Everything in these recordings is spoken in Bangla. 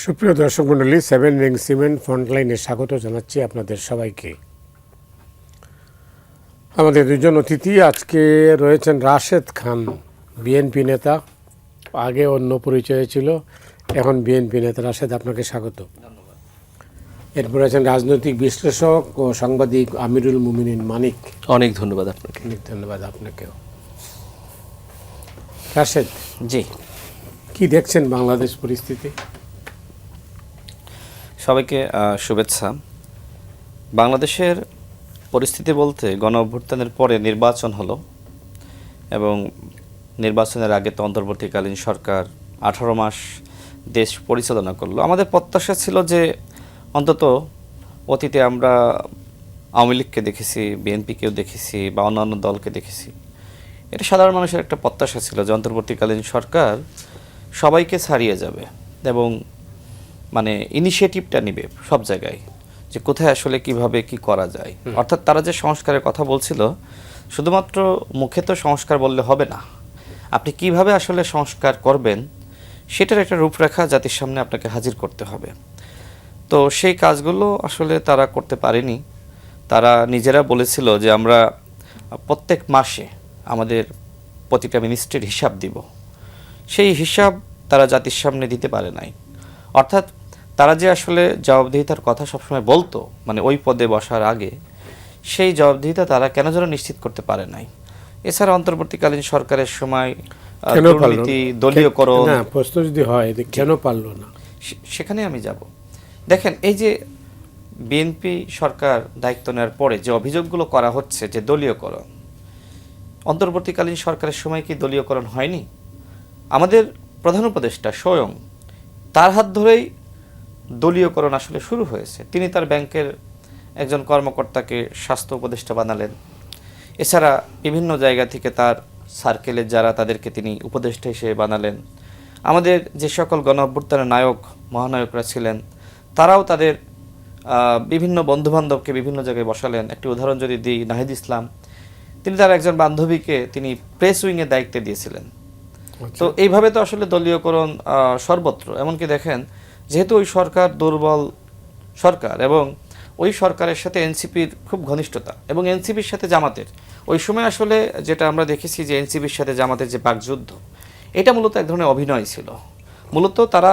সুপ্রিয় দর্শক মণ্ডলী, সেভেন রিং সিমেন্ট ফ্রন্টলাইনে স্বাগত জানাচ্ছি আপনাদের সবাইকে। আমাদের দুজন অতিথি আজকে রয়েছেন রাশেদ খান, বিএনপি নেতা, আগে অন্য পরিচয় ছিল, এখন বিএনপি নেতা। রাশেদ, আপনাকে স্বাগত। এরপর আছেন রাজনৈতিক বিশ্লেষক ও সাংবাদিক আমিরুল মুমিনিন মানিক। অনেক ধন্যবাদ আপনাকে। অনেক ধন্যবাদ আপনাকেও। রাশেদ জি, কি দেখছেন বাংলাদেশ পরিস্থিতি? সবাইকে শুভেচ্ছা। বাংলাদেশের পরিস্থিতি বলতে গণ অভ্যুত্থানের পরে নির্বাচন হলো এবং নির্বাচনের আগে তো অন্তর্বর্তীকালীন সরকার 18 মাস দেশ পরিচালনা করলো। আমাদের প্রত্যাশা ছিল যে অন্তত অতীতে আমরা আওয়ামী লীগকে দেখেছি, বিএনপিকেও দেখেছি বা অন্যান্য দলকে দেখেছি, এটা সাধারণ মানুষের একটা প্রত্যাশা ছিল যে অন্তর্বর্তীকালীন সরকার সবাইকে ছাড়িয়ে যাবে এবং মানে ইনিশিয়েটিভটা নেবে সব জায়গায়, যে কোথায় আসলে কিভাবে কি করা যায়। অর্থাৎ তারা যে সংস্কারের কথা বলছিল, শুধুমাত্র মুখে তো সংস্কার বললে হবে না, আপনি কিভাবে আসলে সংস্কার করবেন সেটার একটা রূপরেখা জাতির সামনে আপনাকে হাজির করতে হবে। তো সেই কাজগুলো আসলে তারা করতে পারেনি। তারা নিজেরা বলেছিল যে আমরা প্রত্যেক মাসে আমাদের প্রতিটা মিনিস্ট্রির হিসাব দিব, সেই হিসাব তারা জাতির সামনে দিতে পারে নাই। অর্থাৎ তারা যে আসলে জবাবদিহিতার কথা সবসময় বলতো, মানে ওই পদে বসার আগে, সেই জবাবদিহিতা তারা কেন যেন নিশ্চিত করতে পারে নাই। এছাড়া অন্তর্বর্তীকালীন সরকারের সময় দুর্নীতি, দলীয়করণ, প্রশ্ন যদি হয় কেন পারলো না, সেখানে আমি যাব। দেখেন, এই যে বিএনপি সরকার দায়িত্ব নেওয়ার পরে যে অভিযোগগুলো করা হচ্ছে যে দলীয়করণ, অন্তর্বর্তীকালীন সরকারের সময় কি দলীয়করণ হয়নি? আমাদের প্রধান উপদেষ্টা স্বয়ং, তার হাত ধরেই দলীয়করণ আসলে শুরু হয়েছে। তিনি তার ব্যাংকের একজন কর্মকর্তাকে স্বাস্থ্য উপদেষ্টা বানালেন। এছাড়া বিভিন্ন জায়গা থেকে তার সার্কেলের যারা, তাদেরকে তিনি উপদেষ্টা হিসেবে বানালেন। আমাদের যে সকল গণ অভ্যুত্থানের নায়ক মহানায়করা ছিলেন, তারাও তাদের বিভিন্ন বন্ধুবান্ধবকে বিভিন্ন জায়গায় বসালেন। একটি উদাহরণ যদি দিই, নাহিদ ইসলাম, তিনি তার একজন বান্ধবীকে তিনি প্রেস উইংয়ের দায়িত্বে দিয়েছিলেন। তো এইভাবে তো আসলে দলীয়করণ সর্বত্র। এমনকি দেখেন, যেহেতু ওই সরকার দুর্বল সরকার এবং ওই সরকারের সাথে এনসিপির খুব ঘনিষ্ঠতা এবং এনসিপির সাথে জামাতের, ওই সময় আসলে যেটা আমরা দেখেছি যে এনসিপির সাথে জামাতের যে বাকযুদ্ধ, এটা মূলত এক ধরনের অভিনয় ছিল। মূলত তারা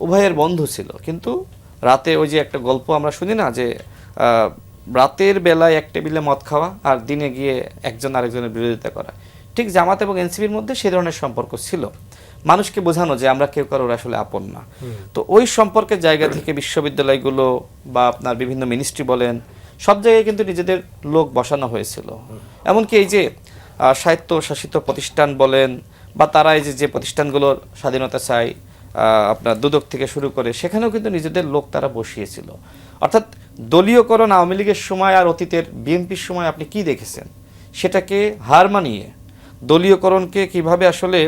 উভয়ের বন্ধু ছিল, কিন্তু রাতে ওই যে একটা গল্প আমরা শুনি না, যে রাতের বেলায় এক টেবিলে মদ খাওয়া আর দিনে গিয়ে একজন আরেকজনের বিরোধিতা করা, ঠিক জামাত এবং এনসিপির মধ্যে সেই ধরনের সম্পর্ক ছিল, মানুষকে বোঝানো যে আমরা কেউ কারোর আসলে আপন না। তো ওই সম্পর্কের জায়গা থেকে বিশ্ববিদ্যালয়গুলো বা আপনার বিভিন্ন মিনিস্ট্রি বলেন, সব জায়গায় কিন্তু নিজেদের লোক বসানো হয়েছিল। এমনকি এই যে স্বায়ত্ত শাসিত প্রতিষ্ঠান বলেন, বা তারা এই যে প্রতিষ্ঠানগুলোর স্বাধীনতা চাই, আপনার দুদক থেকে শুরু করে, সেখানেও কিন্তু নিজেদের লোক তারা বসিয়েছিল। অর্থাৎ দলীয়করণ আওয়ামী লীগের সময় আর অতীতের বিএনপির সময় আপনি কি দেখেছেন, সেটাকে হার মানিয়ে দলীয়করণকে কিভাবে আসলে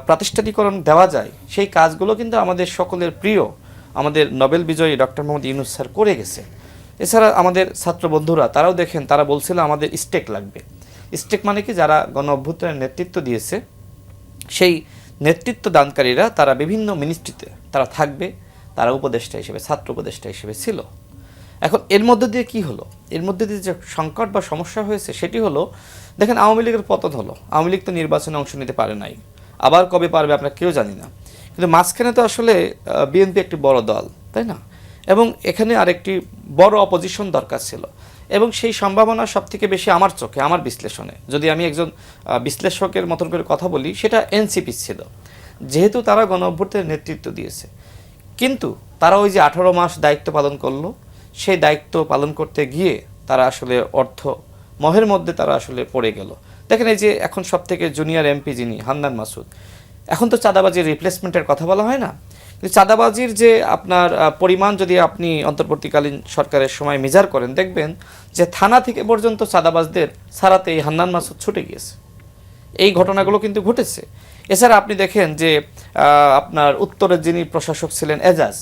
প্রাতিষ্ঠানিকরণ দেওয়া যায়, সেই কাজগুলো কিন্তু আমাদের সকলের প্রিয়, আমাদের নোবেল বিজয়ী ডক্টর মোহাম্মদ ইউনূস স্যার করে গেছে। এছাড়া আমাদের ছাত্র বন্ধুরা, তারাও দেখেন, তারা বলছিল আমাদের স্টেক লাগবে। স্টেক মানে কি, যারা গণ অভ্যুত্থানের নেতৃত্ব দিয়েছে, সেই নেতৃত্ব দানকারীরা তারা বিভিন্ন মিনিস্ট্রিতে তারা থাকবে, তারা উপদেষ্টা হিসেবে, ছাত্র উপদেষ্টা হিসেবে ছিল। এখন এর মধ্যে দিয়ে কি হলো, এর মধ্যে দিয়ে যে সংকট বা সমস্যা হয়েছে সেটি হলো, দেখেন আওয়ামী লীগের পতন হলো। আওয়ামী লীগ তো নির্বাচনে অংশ নিতে পারে নাই, আবার কবে পারবে আমরা কেউ জানি না, কিন্তু মাঝখানে তো আসলে বিএনপি একটি বড় দল, তাই না? এবং এখানে আরেকটি বড় অপোজিশন দরকার ছিল, এবং সেই সম্ভাবনা সব থেকে বেশি আমার চোখে, আমার বিশ্লেষণে, যদি আমি একজন বিশ্লেষকের মতন করে কথা বলি, সেটা এনসিপি ছিল। যেহেতু তারা গণ অভ্যুত্থানের নেতৃত্ব দিয়েছে, কিন্তু তারা ওই যে 18 মাস দায়িত্ব পালন করলো, সেই দায়িত্ব পালন করতে গিয়ে তারা আসলে অর্থ মহের মধ্যে তারা আসলে পড়ে গেল। দেখেন, এই যে এখন সব থেকে জুনিয়র এমপি যিনি, হান্নান মাসুদ, এখন তো চাঁদাবাজির রিপ্লেসমেন্টের কথা বলা হয় না, কিন্তু চাঁদাবাজির যে আপনার পরিমাণ যদি আপনি অন্তর্বর্তীকালীন সরকারের সময় মেজার করেন, দেখবেন যে থানা থেকে পর্যন্ত চাঁদাবাজদের ছাড়াতে এই হান্নান মাসুদ ছুটে গিয়েছে। এই ঘটনাগুলো কিন্তু ঘটেছে। এছাড়া আপনি দেখেন যে আপনার উত্তরের যিনি প্রশাসক ছিলেন এজাজ,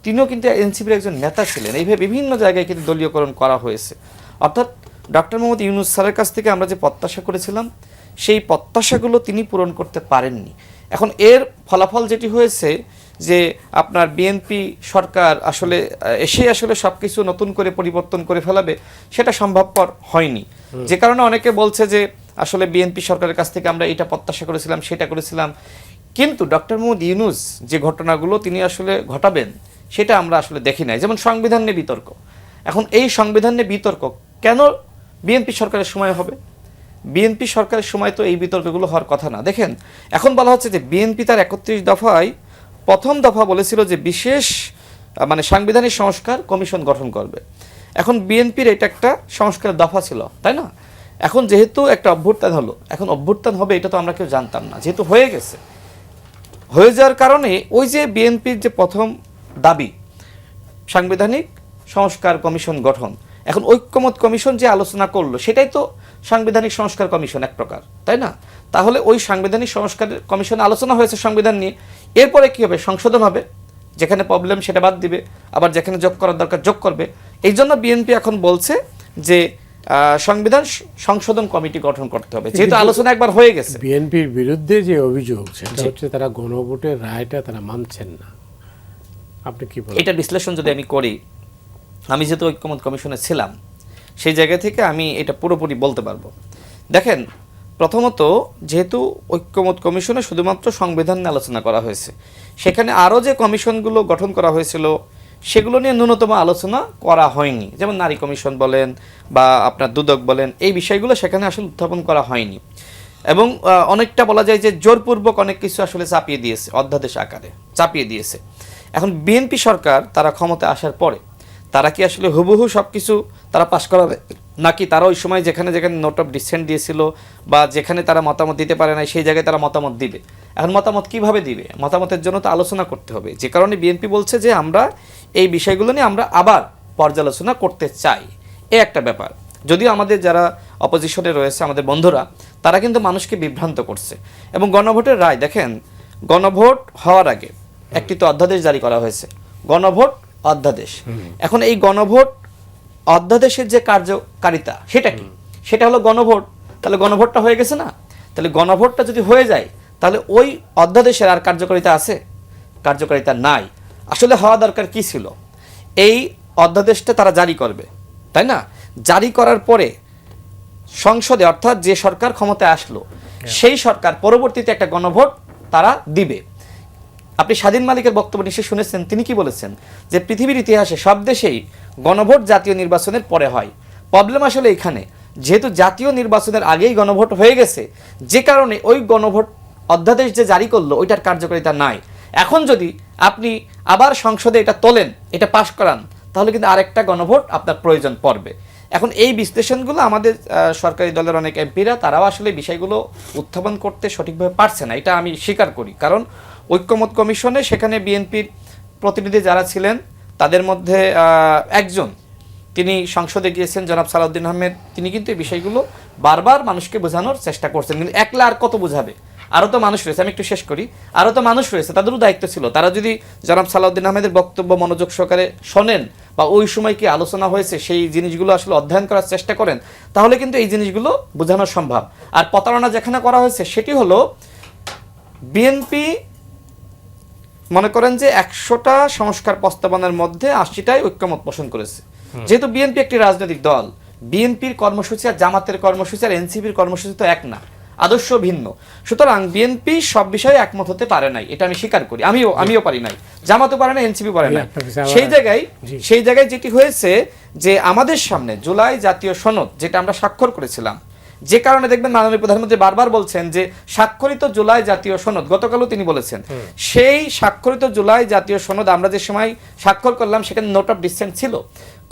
তিনিও কিন্তু এনসিপির একজন নেতা ছিলেন। এইভাবে বিভিন্ন জায়গায় কিন্তু দলীয়করণ করা হয়েছে। অর্থাৎ ডক্টর মোহাম্মদ ইউনূস স্যারের কাছ থেকে আমরা যে প্রত্যাশা করেছিলাম, সেই প্রত্যাশাগুলো তিনি পূরণ করতে পারেননি। এখন এর ফলাফল যেটি হয়েছে যে আপনার বিএনপি সরকার আসলে আসলে সবকিছু নতুন করে পরিবর্তন করে ফেলাবে, সেটা সম্ভবপর হয়নি। যে কারণে অনেকে বলছে যে আসলে বিএনপি সরকারের কাছ থেকে আমরা এটা প্রত্যাশা করেছিলাম, সেটা করেছিলাম, কিন্তু ডক্টর মোহাম্মদ ইউনূস যে ঘটনাগুলো তিনি আসলে ঘটাবেন সেটা আমরা আসলে দেখি নাই। যেমন সংবিধান নিয়ে বিতর্ক, এখন এই সংবিধান নিয়ে বিতর্ক কেন বিএনপি সরকারের সময় হবে? বিএনপি সরকারের সময় তো এই বিতর্কগুলো হওয়ার কথা না। দেখেন, এখন বলা হচ্ছে যে বিএনপি তার 31 দফায় প্রথম দফা বলেছিল যে বিশেষ সাংবিধানিক সংস্কার কমিশন গঠন করবে। এখন বিএনপির এটা একটা সংস্কারের দফা ছিল, তাই না? এখন যেহেতু একটা অভ্যুত্থান হলো, এখন অভ্যুত্থান হবে এটা তো আমরা কেউ জানতাম না, যেহেতু হয়ে গেছে, হয়ে যাওয়ার কারণে ওই যে বিএনপির যে প্রথম দাবি সাংবিধানিক সংস্কার কমিশন গঠন, এখন ঐক্যমত কমিশন যে আলোচনা করলো সেটাই তো সাংবিধানিক সংস্কার কমিশন এক প্রকার, তাই না? তাহলে ওই সাংবিধানিক সংস্কার কমিশনে আলোচনা হয়েছে সংবিধান নিয়ে, এরপরে কি হবে? সংশোধন হবে, যেখানে প্রবলেম সেটা বাদ দিবে, আবার যেখানে যোগ করার দরকার যোগ করবে। এই জন্য বিএনপি এখন বলছে যে সংবিধান সংশোধন কমিটি গঠন করতে হবে, যেহেতু আলোচনা একবার হয়ে গেছে। বিএনপির বিরুদ্ধে যে অভিযোগ সেটা হচ্ছে তারা গণভোটের রায়টা তারা মানছেন না। আপনি কি বলেন? এটা বিশ্লেষণ যদি আমি করি, আমি যেহেতু ঐক্যমত কমিশনে ছিলাম, সেই জায়গা থেকে আমি এটা পুরোপুরি বলতে পারবো। দেখেন, প্রথমত যেহেতু ঐক্যমত কমিশনে শুধুমাত্র সংবিধান নিয়ে আলোচনা করা হয়েছে, সেখানে আরও যে কমিশনগুলো গঠন করা হয়েছিল সেগুলো নিয়ে ন্যূনতম আলোচনা করা হয়নি। যেমন নারী কমিশন বলেন বা আপনার দুদক বলেন, এই বিষয়গুলো সেখানে আসলে উত্থাপন করা হয়নি। এবং অনেকটা বলা যায় যে জোরপূর্বক অনেক কিছু আসলে চাপিয়ে দিয়েছে, অধ্যাদেশ আকারে চাপিয়ে দিয়েছে। এখন বিএনপি সরকার তারা ক্ষমতা আসার পরে তারা কি আসলে হুবহু সব কিছু তারা পাশ করাবে, নাকি তারা ওই সময় যেখানে যেখানে নোট অফ ডিসেন্ট দিয়েছিল বা যেখানে তারা মতামত দিতে পারে না সেই জায়গায় তারা মতামত দিবে? এখন মতামত কিভাবে দিবে? মতামতের জন্য তো আলোচনা করতে হবে। যে কারণে বিএনপি বলছে যে আমরা এই বিষয়গুলো নিয়ে আমরা আবার পর্যালোচনা করতে চাই, এ একটা ব্যাপার। যদিও আমাদের যারা অপোজিশনে রয়েছে, আমাদের বন্ধুরা, তারা কিন্তু মানুষকে বিভ্রান্ত করছে। এবং গণভোটের রায় দেখেন, গণভোট হওয়ার আগে একটি তো অধ্যাদেশ জারি করা হয়েছে, গণভোট অধ্যাদেশ। এখন এই গণভোট অধ্যাদেশের যে কার্যকারিতা সেটা কি? সেটা হলো গণভোট। তাহলে গণভোটটা হয়ে গেছে না? তাহলে গণভোটটা যদি হয়ে যায় তাহলে ওই অধ্যাদেশের আর কার্যকারিতা আছে? কার্যকারিতা নাই। আসলে হওয়া দরকার কি ছিল? এই অধ্যাদেশটা তারা জারি করবে, তাই না? জারি করার পরে সংসদে, অর্থাৎ যে সরকার ক্ষমতায় আসলো সেই সরকার পরবর্তীতে একটা গণভোট তারা দিবে। আপনি স্বাধীন মালিকের বক্তব্য নিশ্চয়ই শুনেছেন, তিনি কি বলেছেন? যে পৃথিবীর ইতিহাসে সব দেশেই গণভোট জাতীয় নির্বাচনের পরে হয়। প্রবলেম আসলে এখানে, যেহেতু জাতীয় নির্বাচনের আগেই গণভোট হয়ে গেছে, যে কারণে ওই গণভোট অধ্যাদেশ যে জারি করলো ওইটার কার্যকারিতা নাই। এখন যদি আপনি আবার সংসদে এটা তোলেন, এটা পাশ করান, তাহলে কিন্তু আরেকটা গণভোট আপনার প্রয়োজন পড়বে। এখন এই বিশ্লেষণগুলো আমাদের সরকারি দলের অনেক এমপিরা তারাও আসলে বিষয়গুলো উত্থাপন করতে সঠিকভাবে পারছে না, এটা আমি স্বীকার করি। কারণ ঐক্যমত কমিশনে সেখানে বিএনপির প্রতিনিধি যারা ছিলেন তাদের মধ্যে একজন, তিনি সংসদে গিয়েছেন, জনাব সালাউদ্দিন আহমেদ, তিনি কিন্তু এই বিষয়গুলো বারবার মানুষকে বোঝানোর চেষ্টা করছেন। কিন্তু একলা আর কত বোঝাবে? আরও তো মানুষ রয়েছে, আমি একটু শেষ করি, আরও তো মানুষ রয়েছে, তাদেরও দায়িত্ব ছিল। তারা যদি জনাব সালাউদ্দিন আহমেদের বক্তব্য মনোযোগ সহকারে শোনেন বা ওই সময় কি আলোচনা হয়েছে সেই জিনিসগুলো আসলে অধ্যয়ন করার চেষ্টা করেন, তাহলে কিন্তু এই জিনিসগুলো বোঝানো সম্ভব। আর প্রতারণা যেখানে করা হয়েছে সেটি হলো বিএনপি মনে করেন যে 100টা সংস্কার প্রস্তাবনার মধ্যে 80টাই ঐক্যমত পোষণ করেছে। যেহেতু বিএনপি একটি রাজনৈতিক দল, বিএনপির কর্মসূচি আর জামাতের কর্মসূচি আর এনসিপির কর্মসূচি তো এক না, আদর্শ ভিন্ন। সুতরাং বিএনপি সব বিষয়ে একমত হতে পারে নাই, এটা আমি স্বীকার করি। আমিও পারি নাই, জামাতও পারে না, এনসিপি পারে নাই। সেই জায়গায় যেটি হয়েছে যে আমাদের সামনে জুলাই জাতীয় সনদ, যেটা আমরা স্বাক্ষর করেছিলাম, যে কারণে দেখবেন মাননীয় প্রধানমন্ত্রী বারবার বলছেন যে স্বাক্ষরিত জুলাই জাতীয় সনদ, গতকালও তিনি বলেছেন, সেই স্বাক্ষরিত জুলাই জাতীয় সনদ আমরা যে সময় স্বাক্ষর করলাম সেখানে নোট অফ ডিসেন্ট ছিল।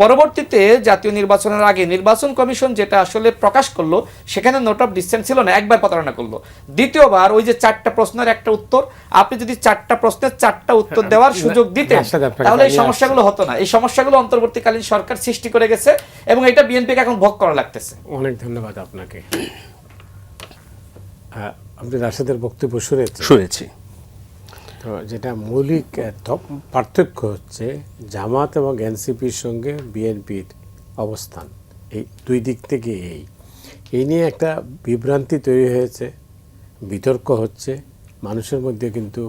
পরবর্তীতে জাতীয় নির্বাচনের আগে নির্বাচন কমিশন যেটা আসলে প্রকাশ করলো সেখানে নোট অফ ডিসেন্ট ছিল না, একবার প্রতারণা করলো। দ্বিতীয়বার ওই যে 4টা প্রশ্নের একটা উত্তর, আপনি যদি 4টা প্রশ্নের 4টা উত্তর দেওয়ার সুযোগ দিতেন তাহলে এই সমস্যাগুলো হতো না। এই সমস্যাগুলো অন্তর্বর্তীকালীন সরকার সৃষ্টি করে গেছে এবং এটা বিএনপিকে এখন ভোগ করা লাগতেছে। অনেক ধন্যবাদ আপনাকে। আপনি রাশেদের বক্তব্য শুনেছি। তো যেটা মৌলিক পার্থক্য হচ্ছে জামাত এবং এনসিপির সঙ্গে বিএনপির অবস্থান এই দুই দিক থেকে এই নিয়ে একটা বিভ্রান্তি তৈরি হয়েছে, বিতর্ক হচ্ছে মানুষের মধ্যে, কিন্তু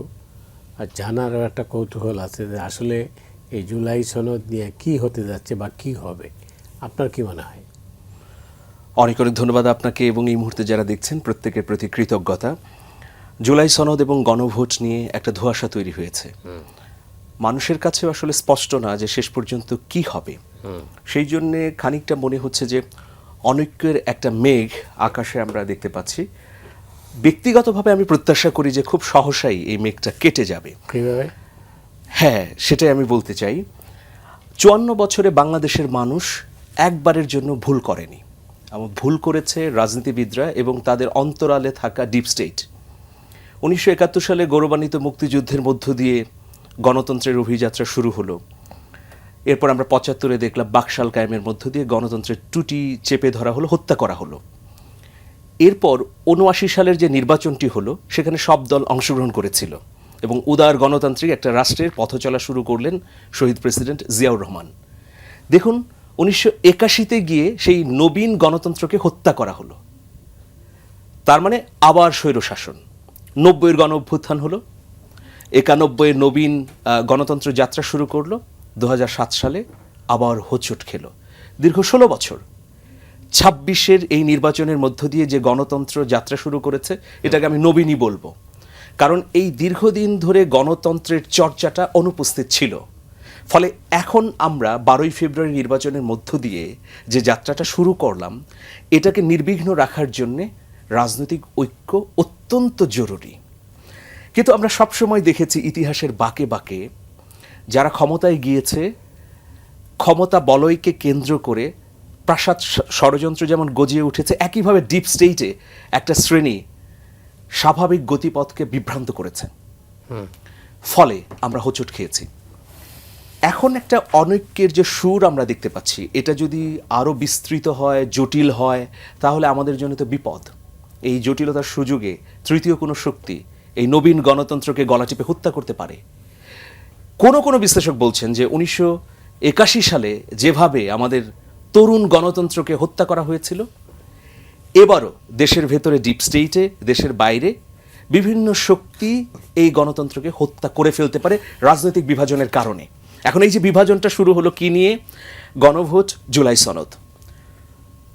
আর জানারও একটা কৌতূহল আছে যে আসলে এই জুলাই সনদ নিয়ে কি হতে যাচ্ছে বা কি হবে। আপনার কি মনে হয়? অনেক অনেক ধন্যবাদ আপনাকে এবং এই মুহূর্তে যারা দেখছেন প্রত্যেকের প্রতি কৃতজ্ঞতা। জুলাই সনদ এবং গণভোট নিয়ে একটা ধোঁয়াশা তৈরি হয়েছে। মানুষের কাছেও আসলে স্পষ্ট না যে শেষ পর্যন্ত কি হবে। সেই জন্যে খানিকটা মনে হচ্ছে যে অনৈক্যের একটা মেঘ আকাশে আমরা দেখতে পাচ্ছি। ব্যক্তিগতভাবে আমি প্রত্যাশা করি যে খুব সহসাই এই মেঘটা কেটে যাবে। কীভাবে? হ্যাঁ, সেটাই আমি বলতে চাই। ৫৪ বছরে বাংলাদেশের মানুষ একবারের জন্য ভুল করেনি, এবং ভুল করেছে রাজনীতিবিদরা এবং তাদের অন্তরালে থাকা ডিপ স্টেট। ১৯৭১ সালে গৌরবান্বিত মুক্তিযুদ্ধের মধ্য দিয়ে গণতন্ত্রের অভিযাত্রা শুরু হলো। এরপর আমরা ৭৫-এ দেখলাম বাকশাল কায়েমের মধ্য দিয়ে গণতন্ত্রের টুটি চেপে ধরা হলো, হত্যা করা হলো। এরপর ৭৯ সালের যে নির্বাচনটি হলো সেখানে সব দল অংশগ্রহণ করেছিল এবং উদার গণতান্ত্রিক একটা রাষ্ট্রের পথ চলা শুরু করলেন শহীদ প্রেসিডেন্ট জিয়াউর রহমান। দেখুন, ১৯৮১-তে গিয়ে সেই নবীন গণতন্ত্রকে হত্যা করা হলো। তার মানে আবার স্বৈরশাসন। ৯০-এর গণ অভ্যুত্থান হলো, ৯১-এর নবীন গণতন্ত্র যাত্রা শুরু করলো, ২০০৭ সালে আবার হোঁচট খেলো। দীর্ঘ ১৬ বছর ২৬-এর এই নির্বাচনের মধ্য দিয়ে যে গণতন্ত্র যাত্রা শুরু করেছে এটাকে আমি নবীনই বলবো, কারণ এই দীর্ঘদিন ধরে গণতন্ত্রের চর্চাটা অনুপস্থিত ছিল। ফলে এখন আমরা ১২ই ফেব্রুয়ারি নির্বাচনের মধ্য দিয়ে যে যাত্রাটা শুরু করলাম, এটাকে নির্বিঘ্ন রাখার জন্যে রাজনৈতিক ঐক্য অত্যন্ত জরুরি। কিন্তু আমরা সবসময় দেখেছি ইতিহাসের বাঁকে বাঁকে যারা ক্ষমতায় গিয়েছে, ক্ষমতা বলয়কে কেন্দ্র করে প্রাসাদ ষড়যন্ত্র যেমন গজিয়ে উঠেছে, একইভাবে ডিপ স্টেটে একটা শ্রেণী স্বাভাবিক গতিপথকে বিভ্রান্ত করেছে। ফলে আমরা হোঁচট খেয়েছি। এখন একটা অনৈক্যের যে সুর আমরা দেখতে পাচ্ছি, এটা যদি আরও বিস্তৃত হয়, জটিল হয়, তাহলে আমাদের জন্য তো বিপদ। এই জটিলতার সুযোগে তৃতীয় কোনো শক্তি এই নবীন গণতন্ত্রকে গলা টিপে হত্যা করতে পারে। কোনো বিশ্লেষক বলছেন যে ১৯৮১ সালে যেভাবে আমাদের তরুণ গণতন্ত্রকে হত্যা করা হয়েছিল, এবারও দেশের ভেতরে ডিপ স্টেটে, দেশের বাইরে বিভিন্ন শক্তি এই গণতন্ত্রকে হত্যা করে ফেলতে পারে রাজনৈতিক বিভাজনের কারণে। এখন এই যে বিভাজনটা শুরু হলো কি নিয়ে? গণভোট, জুলাই সনদ।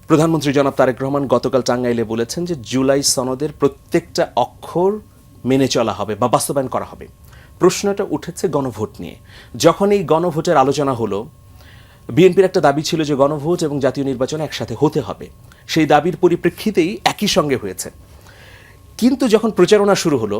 প্রধানমন্ত্রী জনাব তারেক রহমান গতকাল টাঙ্গাইলে বলেছেন যে জুলাই সনদের প্রত্যেকটা অক্ষর মেনে চলা হবে বা বাস্তবায়ন করা হবে। প্রশ্নটা উঠেছে গণভোট নিয়ে। যখন এই গণভোটের আলোচনা হলো, বিএনপির একটা দাবি ছিল যে গণভোট এবং জাতীয় নির্বাচন একসাথে হতে হবে। সেই দাবির পরিপ্রেক্ষিতেই একই সঙ্গে হয়েছে। কিন্তু যখন প্রচারণা শুরু হলো,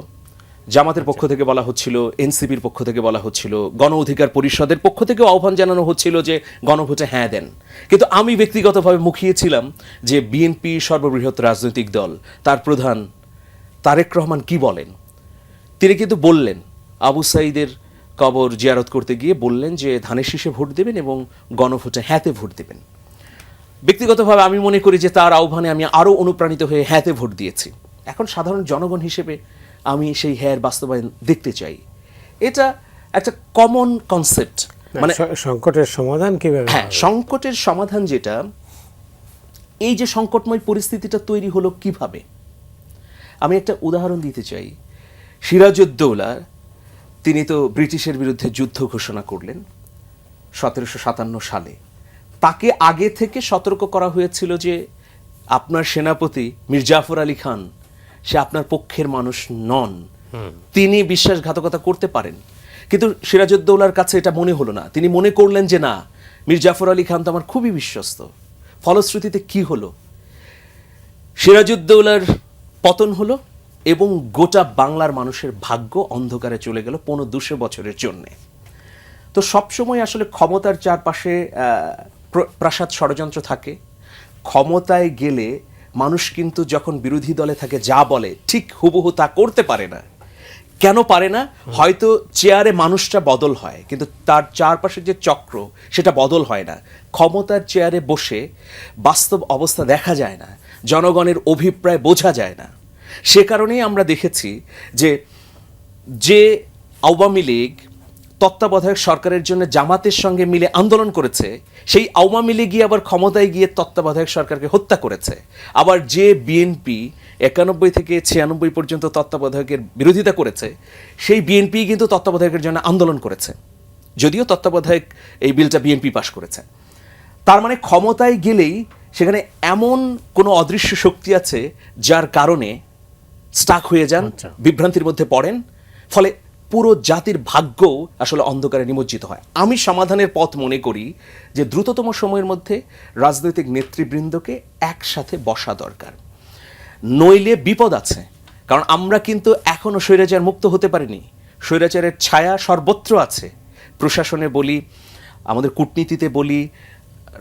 জামাতের পক্ষ থেকে বলা হচ্ছিল, এনসিপির পক্ষ থেকে বলা হচ্ছিল, গণ অধিকার পরিষদের পক্ষ থেকেও আহ্বান জানানো হচ্ছিল যে গণভোটে হ্যাঁ দেন। কিন্তু আমি ব্যক্তিগতভাবে মুখিয়েছিলাম যে বিএনপি সর্ববৃহৎ রাজনৈতিক দল, তার প্রধান তারেক রহমান কি বলেন। তিনি কিন্তু বললেন, আবু সাঈদের কবর জিয়ারত করতে গিয়ে বললেন যে ধানের শীষে ভোট দেবেন এবং গণভোটে হ্যাঁতে ভোট দেবেন। ব্যক্তিগতভাবে আমি মনে করি যে তার আহ্বানে আমি আরও অনুপ্রাণিত হয়ে হ্যাঁতে ভোট দিয়েছি। এখন সাধারণ জনগণ হিসেবে আমি সেই হ্যাঁর বাস্তবায়ন দেখতে চাই। এটা একটা কমন কনসেপ্ট। মানে সংকটের সমাধান কিভাবে? হ্যাঁ, সংকটের সমাধান যেটা, এই যে সংকটময় পরিস্থিতিটা তৈরি হলো কিভাবে, আমি একটা উদাহরণ দিতে চাই। সিরাজউদ্দৌলা, তিনি তো ব্রিটিশের বিরুদ্ধে যুদ্ধ ঘোষণা করলেন ১৭৫৭ সালে। তাকে আগে থেকে সতর্ক করা হয়েছিল যে আপনার সেনাপতি মীর জাফর আলী খান, সে আপনার পক্ষের মানুষ নন, তিনি বিশ্বাসঘাতকতা করতে পারেন। কিন্তু সিরাজউদ্দৌলার কাছে এটা মনে হলো না। তিনি মনে করলেন যে না, মীর জাফর আলী খান তো আমার খুবই বিশ্বস্ত। ফলশ্রুতিতে কি হলো? সিরাজউদ্দৌলার পতন হলো এবং গোটা বাংলার মানুষের ভাগ্য অন্ধকারে চলে গেল ১৫-২০০ বছরের জন্যে। তো সবসময় আসলে ক্ষমতার চারপাশে প্রাসাদ ষড়যন্ত্র থাকে। ক্ষমতায় গেলে মানুষ কিন্তু যখন বিরোধী দলে থাকে যা বলে ঠিক হুবহু তা করতে পারে না। কেন পারে না? হয়তো চেয়ারে মানুষটা বদল হয়, কিন্তু তার চারপাশের যে চক্র সেটা বদল হয় না। ক্ষমতার চেয়ারে বসে বাস্তব অবস্থা দেখা যায় না, জনগণের অভিপ্রায় বোঝা যায় না। সে কারণেই আমরা দেখেছি যে আওয়ামী লীগ তত্ত্বাবধায়ক সরকারের জন্য জামাতের সঙ্গে মিলে আন্দোলন করেছে, সেই আওয়ামী লীগ গিয়ে আবার ক্ষমতায় গিয়ে তত্ত্বাবধায়ক সরকারকে হত্যা করেছে। আবার যে বিএনপি 91 থেকে 96 পর্যন্ত তত্ত্বাবধায়কের বিরোধিতা করেছে, সেই বিএনপি কিন্তু তত্ত্বাবধায়কের জন্য আন্দোলন করেছে, যদিও তত্ত্বাবধায়ক এই বিলটা বিএনপি পাশ করেছে। তার মানে ক্ষমতায় গেলেই সেখানে এমন কোনো অদৃশ্য শক্তি আছে যার কারণে স্টাক হয়ে যান, আচ্ছা। বিভ্রান্তির মধ্যে পড়েন, ফলে পুরো জাতির ভাগ্য আসলে অন্ধকারে নিমজ্জিত হয়। আমি সমাধানের পথ মনে করি যে দ্রুততম সময়ের মধ্যে রাজনৈতিক নেতৃবৃন্দকে একসাথে বসা দরকার, নইলে বিপদ আছে। কারণ আমরা কিন্তু এখনো স্বৈরাচার মুক্ত হতে পারিনি, স্বৈরাচারের ছায়া সর্বত্র আছে। প্রশাসনে বলি, আমাদের কূটনীতিতে বলি,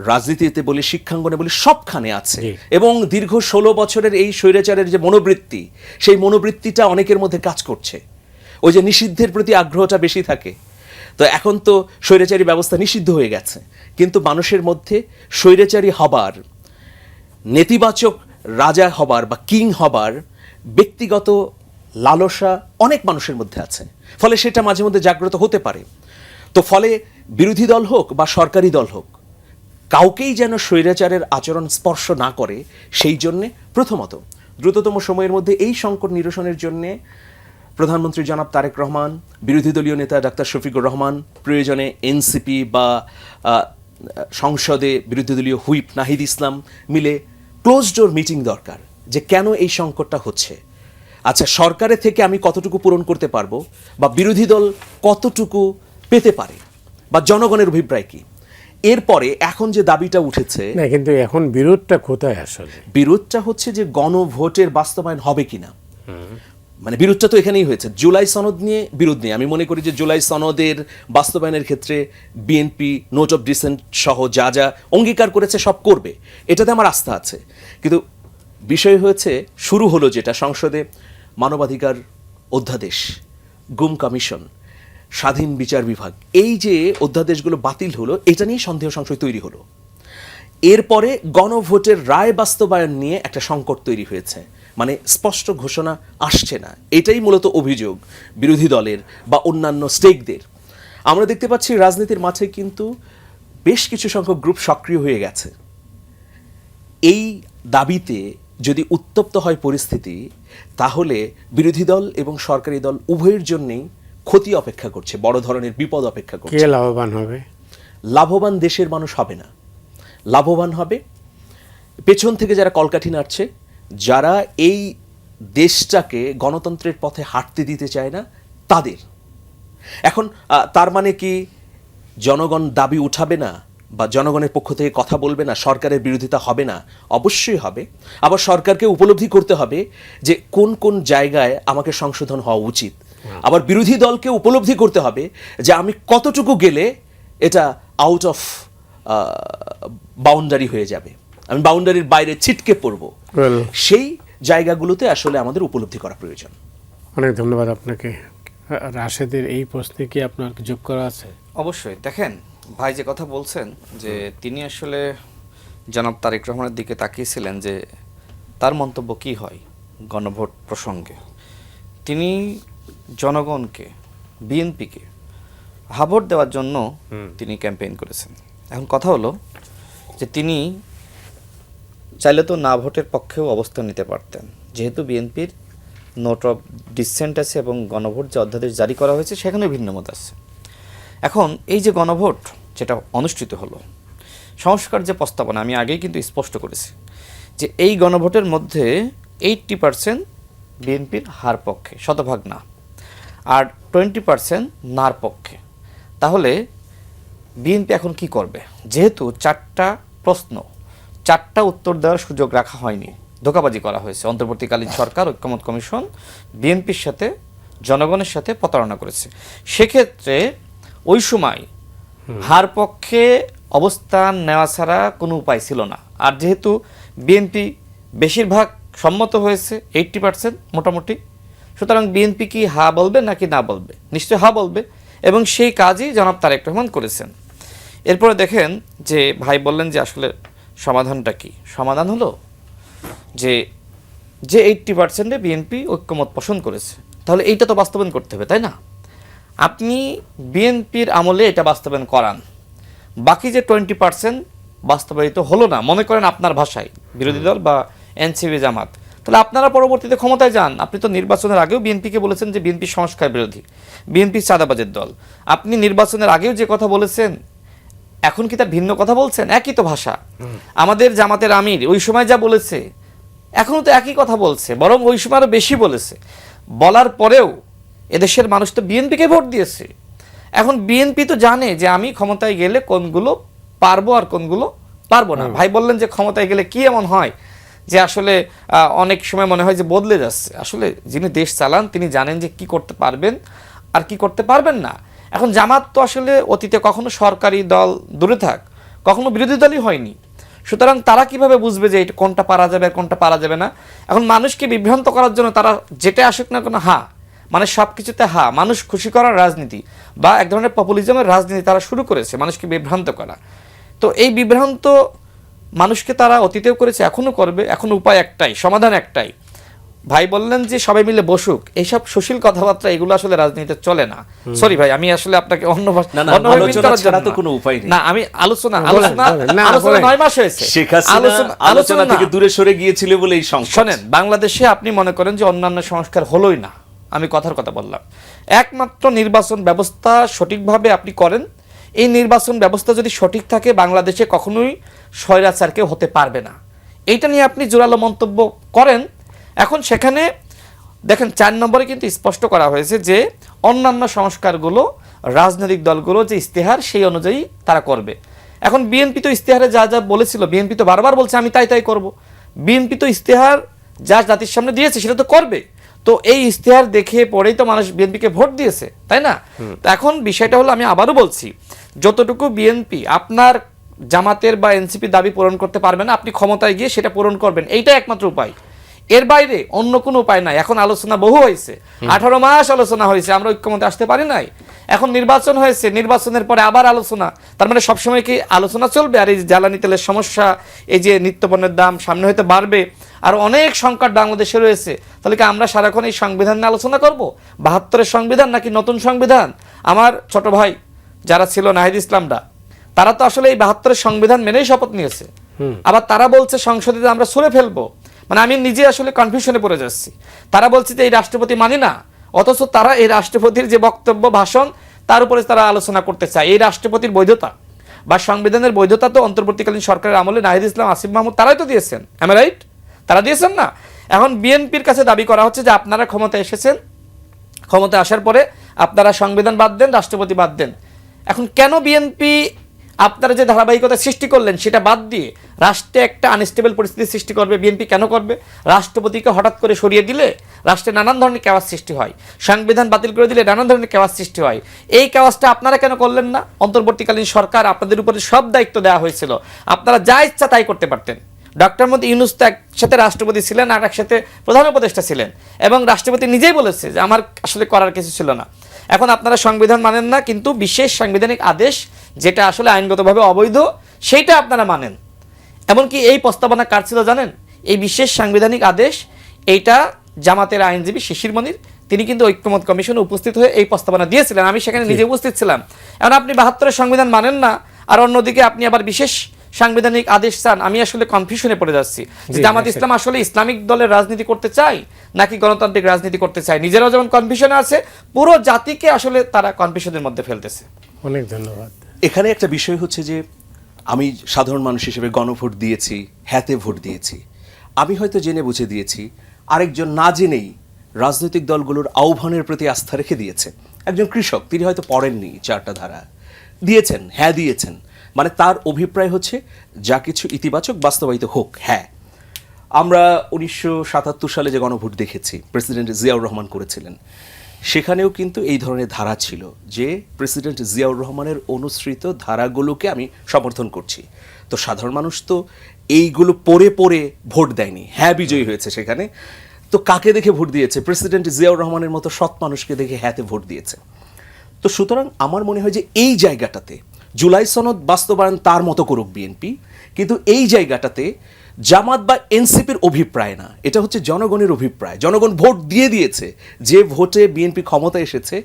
রাজনীতিতে বলি, শিক্ষাঙ্গনে বলি, সবখানে আছে। জি। এবং দীর্ঘ 16 বছরের এই স্বৈরাচারের যে মনোবৃত্তি, সেই মনোবৃত্তিটা অনেকের মধ্যে কাজ করছে। ওই যে নিষিদ্ধের প্রতি আগ্রহটা বেশি থাকে। তো এখন তো স্বৈরাচারী ব্যবস্থা নিষিদ্ধ হয়ে গেছে, কিন্তু মানুষের মধ্যে স্বৈরাচারী হবার, নেতিবাচক রাজা হবার বা কিং হবার ব্যক্তিগত লালসা অনেক মানুষের মধ্যে আছে, ফলে সেটা মাঝে মধ্যে জাগ্রত হতে পারে। তো ফলে বিরোধী দল হোক বা সরকারি দল হোক, কাউকেই যেন স্বৈরাচারের আচরণ স্পর্শ না করে, সেই জন্যে প্রথমত দ্রুততম সময়ের মধ্যে এই সংকট নিরসনের জন্যে প্রধানমন্ত্রী জনাব তারেক রহমান, বিরোধী দলীয় নেতা ডাক্তার শফিকুর রহমান, প্রয়োজনে এনসিপি বা সংসদে বিরোধী দলীয় হুইপ নাহিদ ইসলাম মিলে ক্লোজ ডোর মিটিং দরকার, যে কেন এই সংকটটা হচ্ছে। আচ্ছা, সরকারের থেকে আমি কতটুকু পূরণ করতে পারবো, বা বিরোধী দল কতটুকু পেতে পারে, বা জনগণের অভিপ্রায় কি। এরপরে এখন যে দাবিটা উঠেছে, না, কিন্তু এখন বিরোধটা কোথায় আসলে? বিরোধটা হচ্ছে যে গণভোটের বাস্তবায়ন হবে কিনা। মানে বিরোধটা তো এখানেই হয়েছে, জুলাই সনদ নিয়ে বিরোধ নিয়ে। আমি মনে করি যে জুলাই সনদের বাস্তবায়নের ক্ষেত্রে বিএনপি নোট অফ ডিসেন্ট সহ যা যা অঙ্গীকার করেছে সব করবে, এটাতে আমার আস্থা আছে। কিন্তু বিষয় হয়েছে, শুরু হলো যেটা সংসদে মানবাধিকার অধ্যাদেশ, গুম কমিশন, স্বাধীন বিচার বিভাগ, এই যে অধ্যাদেশগুলো বাতিল হলো, এটা নিয়ে সন্দেহ সংশয় তৈরি হলো। এরপরে গণভোটের রায় বাস্তবায়ন নিয়ে একটা সংকট তৈরি হয়েছে, মানে স্পষ্ট ঘোষণা আসছে না। এটাই মূলত অভিযোগ বিরোধী দলের বা অন্যান্য স্টেকদের। আমরা দেখতে পাচ্ছি রাজনীতির মাঠে কিন্তু বেশ কিছু সংখ্যক গ্রুপ সক্রিয় হয়ে গেছে। এই দাবিতে যদি উত্তপ্ত হয় পরিস্থিতি, তাহলে বিরোধী দল এবং সরকারি দল উভয়ের জন্যেই ক্ষতি অপেক্ষা করছে, বড় ধরনের বিপদ অপেক্ষা কে করছে। লাভবান হবে? লাভবান দেশের মানুষ হবে না, লাভবান হবে পেছন থেকে যারা কলকাঠি নাড়ছে, যারা এই দেশটাকে গণতন্ত্রের পথে হাঁটতে দিতে চায় না তাদের। এখন তার মানে কি জনগণ দাবি উঠাবে না বা জনগণের পক্ষ থেকে কথা বলবে না, সরকারের বিরোধিতা হবে না? অবশ্যই হবে। আবার সরকারকে উপলব্ধি করতে হবে যে কোন কোন জায়গায় আমাকে সংশোধন হওয়া উচিত। আবার বিরোধী দলকে উপলব্ধি করতে হবে যে আমি কতটুকু গেলে এটা আউট অফ বাউন্ডারি হয়ে যাবে, আমি বাউন্ডারির বাইরে ছিটকে পড়ব। Well, সেই জায়গাগুলোতে আসলে আমাদের উপলব্ধি করা প্রয়োজন। অনেক ধন্যবাদ আপনাকে। রাশেদের এই প্রশ্নে কি আপনার যোগ করা আছে? অবশ্যই। দেখেন, ভাই যে কথা বলছেন যে তিনি আসলে জনাব তারেক রহমানের দিকে তাকিয়েছিলেন যে তার মন্তব্য কি হয় গণভোট প্রসঙ্গে। তিনি জনগণকে, বিএনপিকে হাভোট দেওয়ার জন্য তিনি ক্যাম্পেইন করেছেন। এখন কথা হলো যে তিনি চাইলে তো না ভোটের পক্ষেও অবস্থান নিতে পারতেন, যেহেতু বিএনপির নোট অফ ডিসেন্ট আছে এবং গণভোট যে অধ্যাদেশ জারি করা হয়েছে সেখানে ভিন্ন মত আছে। এখন এই যে গণভোট যেটা অনুষ্ঠিত হলো, সংস্কার যে প্রস্তাবনা, আমি আগেই কিন্তু স্পষ্ট করেছি যে এই গণভোটের মধ্যে 80% বিএনপির হার পক্ষে, শতভাগ না, আর 20% নার পক্ষে। তাহলে বিএনপি এখন কি করবে? যেহেতু 4টা প্রশ্ন, 4টা উত্তর দেওয়ার সুযোগ রাখা হয়নি, ধোঁকাবাজি করা হয়েছে। অন্তর্বর্তীকালীন সরকার, ঐক্যমত কমিশন বিএনপির সাথে, জনগণের সাথে প্রতারণা করেছে। সেক্ষেত্রে ওই সময় হার পক্ষে অবস্থান নেওয়া ছাড়া কোনো উপায় ছিল না। আর যেহেতু বিএনপি বেশিরভাগ সম্মত হয়েছে, 80% মোটামুটি, সুতরাং বিএনপি কি হা বলবে নাকি না বলবে? নিশ্চয়ই হা বলবে, এবং সেই কাজই জনাব তারেক রহমান করেছেন। এরপরে দেখেন যে ভাই বললেন যে আসলে সমাধানটা কি। সমাধান হলো যে 80% বিএনপি ঐক্যমত পোষণ করেছে, তাহলে এইটা তো বাস্তবায়ন করতে হবে, তাই না? আপনি বিএনপির আমলে এটা বাস্তবায়ন করান, বাকি যে 20% বাস্তবায়িত হলো না, মনে করেন আপনার ভাষায় বিরোধী দল বা এনসিপি জামাত, তাহলে আপনারা পরবর্তীতে ক্ষমতায় যান। আপনি তো নির্বাচনের আগেও বিএনপিকে বলেছেন যে বিএনপি সংস্কার বিরোধী, বিএনপি চাঁদাবাজের দল। আপনি নির্বাচনের আগেও যে কথা বলেছেন, এখন কি তার ভিন্ন কথা বলছেন? একই তো ভাষা। আমাদের জামাতের আমির ওই সময় যা বলেছে এখনও তো একই কথা বলছে, বরং ওই সময় আরও বেশি বলেছে। বলার পরেও এদেশের মানুষ তো বিএনপিকে ভোট দিয়েছে। এখন বিএনপি তো জানে যে আমি ক্ষমতায় গেলে কোনগুলো পারবো আর কোনগুলো পারবো না। ভাই বললেন যে ক্ষমতায় গেলে কি এমন হয় যে আসলে অনেক সময় মনে হয় যে বদলে যাচ্ছে। আসলে যিনি দেশ চালান তিনি জানেন যে কি করতে পারবেন আর কি করতে পারবেন না। এখন জামাত তো আসলে অতীতে কখনো সরকারি দল দূরে থাক, কখনো বিরোধী দলই হয়নি। সুতরাং তারা কিভাবে বুঝবে যে এটা কোনটা পারা যাবে আর কোনটা পারা যাবে না? এখন মানুষকে বিভ্রান্ত করার জন্য তারা যেটা আসুক না কোনো মানে সব কিছুতে মানুষ খুশি করার রাজনীতি বা এক ধরনের পপুলিজমের রাজনীতি তারা শুরু করেছে, মানুষকে বিভ্রান্ত করা। তো এই বিভ্রান্ত মানুষকে তারা অতীতেও করেছে, এখনো করবে। এখন উপায় একটাই, সমাধান একটাই। ভাই বললেন যে সবাই মিলে বসুক, এইসব সুশীল কথাবার্তা এগুলো আসলে রাজনীতিতে চলে না। সরি ভাই, আমি আসলে আপনাকে অন্যভাবে না, আমি আলোচনা 9 মাস হয়েছে, আলোচনা থেকে দূরে সরে গিয়েছিল বলে এই সংকট। শোনেন, বাংলাদেশে আপনি মনে করেন যে অন্যান্য সংস্কার হলোই না, আমি কথার কথা বললাম। একমাত্র নির্বাচন ব্যবস্থা সঠিকভাবে আপনি করেন, এই নির্বাচন ব্যবস্থা যদি সঠিক থাকে বাংলাদেশে কখনোই স্বৈরাচার কেউ হতে পারবে না। এইটা নিয়ে আপনি জোরালো মন্তব্য করেন। এখন সেখানে দেখেন 4 নম্বরে কিন্তু স্পষ্ট করা হয়েছে যে অন্যান্য সংস্কারগুলো রাজনৈতিক দলগুলো যে ইস্তেহার সেই অনুযায়ী তারা করবে। এখন বিএনপি তো ইস্তেহারে যা যা বলেছিল, বিএনপি তো বারবার বলছে আমি তাই তাই করব। বিএনপি তো ইস্তেহার যা জাতির সামনে দিয়েছে সেটা তো করবে। তো এই ইস্তেহার দেখে পরেই তো মানুষ বিএনপিকে ভোট দিয়েছে, তাই না? এখন বিষয়টা হলো, আমি আবারও বলছি, যতটুকু বিএনপি আপনার জামাতের বা এনসিপি দাবি পূরণ করতে পারবে না, আপনি ক্ষমতায় গিয়ে সেটা পূরণ করবেন, এইটাই একমাত্র উপায়। এর বাইরে অন্য কোনো উপায় নাই। এখন আলোচনা বহু হয়েছে, 18 মাস আলোচনা হয়েছে, আমরা ঐক্যমতে আসতে পারি নাই। এখন নির্বাচন হয়েছে, নির্বাচনের পরে আবার আলোচনা। তার মানে সবসময় কি আলোচনা চলবে? আর এই জ্বালানি তেলের সমস্যা, এই যে নিত্যপণ্যের দাম সামনে হয়তো বাড়বে, আর অনেক সংকট বাংলাদেশে রয়েছে, তাহলে কি আমরা সারাক্ষণ এই সংবিধান নিয়ে আলোচনা করব? 72-এর সংবিধান নাকি নতুন সংবিধান? আমার ছোট ভাই যারা ছিল নাহিদ ইসলামরা, তারা তো আসলে এই 72-এর সংবিধান মেনেই শপথ নিয়েছে। আবার তারা বলছে সংসদে আমরা সরে ফেলবো। মানে আমি নিজে আসলে কনফিউশনে পড়ে যাচ্ছি। তারা বলছে যে এই রাষ্ট্রপতি মানি না, অথচ তারা এই রাষ্ট্রপতির যে বক্তব্য, ভাষণ, তার উপরে তারা আলোচনা করতে চায়। এই রাষ্ট্রপতির বৈধতা বা সংবিধানের বৈধতা তো অন্তর্বর্তীকালীন সরকারের আমলে নাহিদ ইসলাম, আসিফ মাহমুদ তারাই তো দিয়েছেন। Am I right? তারা দিয়েছেন না? এখন বিএনপির কাছে দাবি করা হচ্ছে যে আপনারা ক্ষমতায় এসেছেন, ক্ষমতায় আসার পরে আপনারা সংবিধান বাদ দেন, রাষ্ট্রপতি বাদ দেন। এখন কেন বিএনপি আপনারা যে ধারাবাহিকতা সৃষ্টি করলেন সেটা বাদ দিয়ে রাষ্ট্রে একটা আনস্টেবল পরিস্থিতি সৃষ্টি করবে বিএনপি কেন করবে? রাষ্ট্রপতিকে হঠাৎ করে সরিয়ে দিলে রাষ্ট্রে নানান ধরনের কেওয়াস সৃষ্টি হয়, সংবিধান বাতিল করে দিলে নানান ধরনের কেওয়াস সৃষ্টি হয়। এই কেওয়াসটা আপনারা কেন করলেন না? অন্তর্বর্তীকালীন সরকার, আপনাদের উপরে সব দায়িত্ব দেওয়া হয়েছিল, আপনারা যা ইচ্ছা তাই করতে পারতেন। ডক্টর মোহাম্মদ ইউনূস তো একসাথে রাষ্ট্রপতি ছিলেন আর একসাথে প্রধান উপদেষ্টা ছিলেন, এবং রাষ্ট্রপতি নিজেই বলেছে যে আমার আসলে করার কিছু ছিল না। এখন আপনারা সংবিধান মানেন না, কিন্তু বিশেষ সাংবিধানিক আদেশ যেটা আসলে আইনগতভাবে অবৈধ সেইটা আপনারা মানেন। এমনকি এই প্রস্তাবনা কার ছিল জানেন? এই বিশেষ সাংবিধানিক আদেশ, এইটা জামাতের আইনজীবী শিশির মনির, তিনি কিন্তু ঐক্যমত কমিশনে উপস্থিত হয়ে এই প্রস্তাবনা দিয়েছিলেন, আমি সেখানে নিজে উপস্থিত ছিলাম। এখন আপনি 72-এর সংবিধান মানেন না, আর অন্যদিকে আপনি আবার বিশেষ সাংবিধানিক আদেশ চান। আমি আসলে কনফিউশনে পড়ে যাচ্ছি যে জামাত ইসলাম আসলে ইসলামিক দলের রাজনীতি করতে চায় নাকি গণতান্ত্রিক রাজনীতি করতে চায়। নিজেরাও যেমন কনফিউশনে আছে, পুরো জাতিকে আসলে তারা কনফিউশনের মধ্যে ফেলতেছে। অনেক ধন্যবাদ। এখানে একটা বিষয় হচ্ছে যে আমি সাধারণ মানুষ হিসেবে গণভোট দিয়েছি, হ্যাঁতে ভোট দিয়েছি। আমি হয়তো জেনে বুঝে দিয়েছি, আরেকজন না জেনেই রাজনৈতিক দলগুলোর আহ্বানের প্রতি আস্থা রেখে দিয়েছে। একজন কৃষক, তিনি হয়তো পড়েননি 4টা ধারা, দিয়েছেন, হ্যাঁ দিয়েছেন, মানে তার অভিপ্রায় হচ্ছে যা কিছু ইতিবাচক বাস্তবায়িত হোক। হ্যাঁ, আমরা 1977 সালে যে গণভোট দেখেছি, প্রেসিডেন্ট জিয়াউর রহমান করেছিলেন, সেখানেও কিন্তু এই ধরনের ধারা ছিল যে প্রেসিডেন্ট জিয়াউর রহমানের অনুসৃত ধারাগুলোকে আমি সমর্থন করছি। তো সাধারণ মানুষ তো এইগুলো পড়ে পড়ে ভোট দেয়নি, হ্যাঁ বিজয়ী হয়েছে সেখানে। তো কাকে দেখে ভোট দিয়েছে? প্রেসিডেন্ট জিয়াউর রহমানের মতো সৎ মানুষকে দেখে হ্যাঁতে ভোট দিয়েছে। তো সুতরাং আমার মনে হয় যে এই জায়গাটাতে জুলাই সনদ বাস্তবায়ন তার মতো করুক বিএনপি, কিন্তু এই জায়গাটাতে জামাত বা এনসিপির অভিপ্রায় না, এটা হচ্ছে জনগণের অভিপ্রায়। জনগণ ভোট দিয়ে দিয়েছে, যে ভোটে বিএনপি ক্ষমতা এসেছে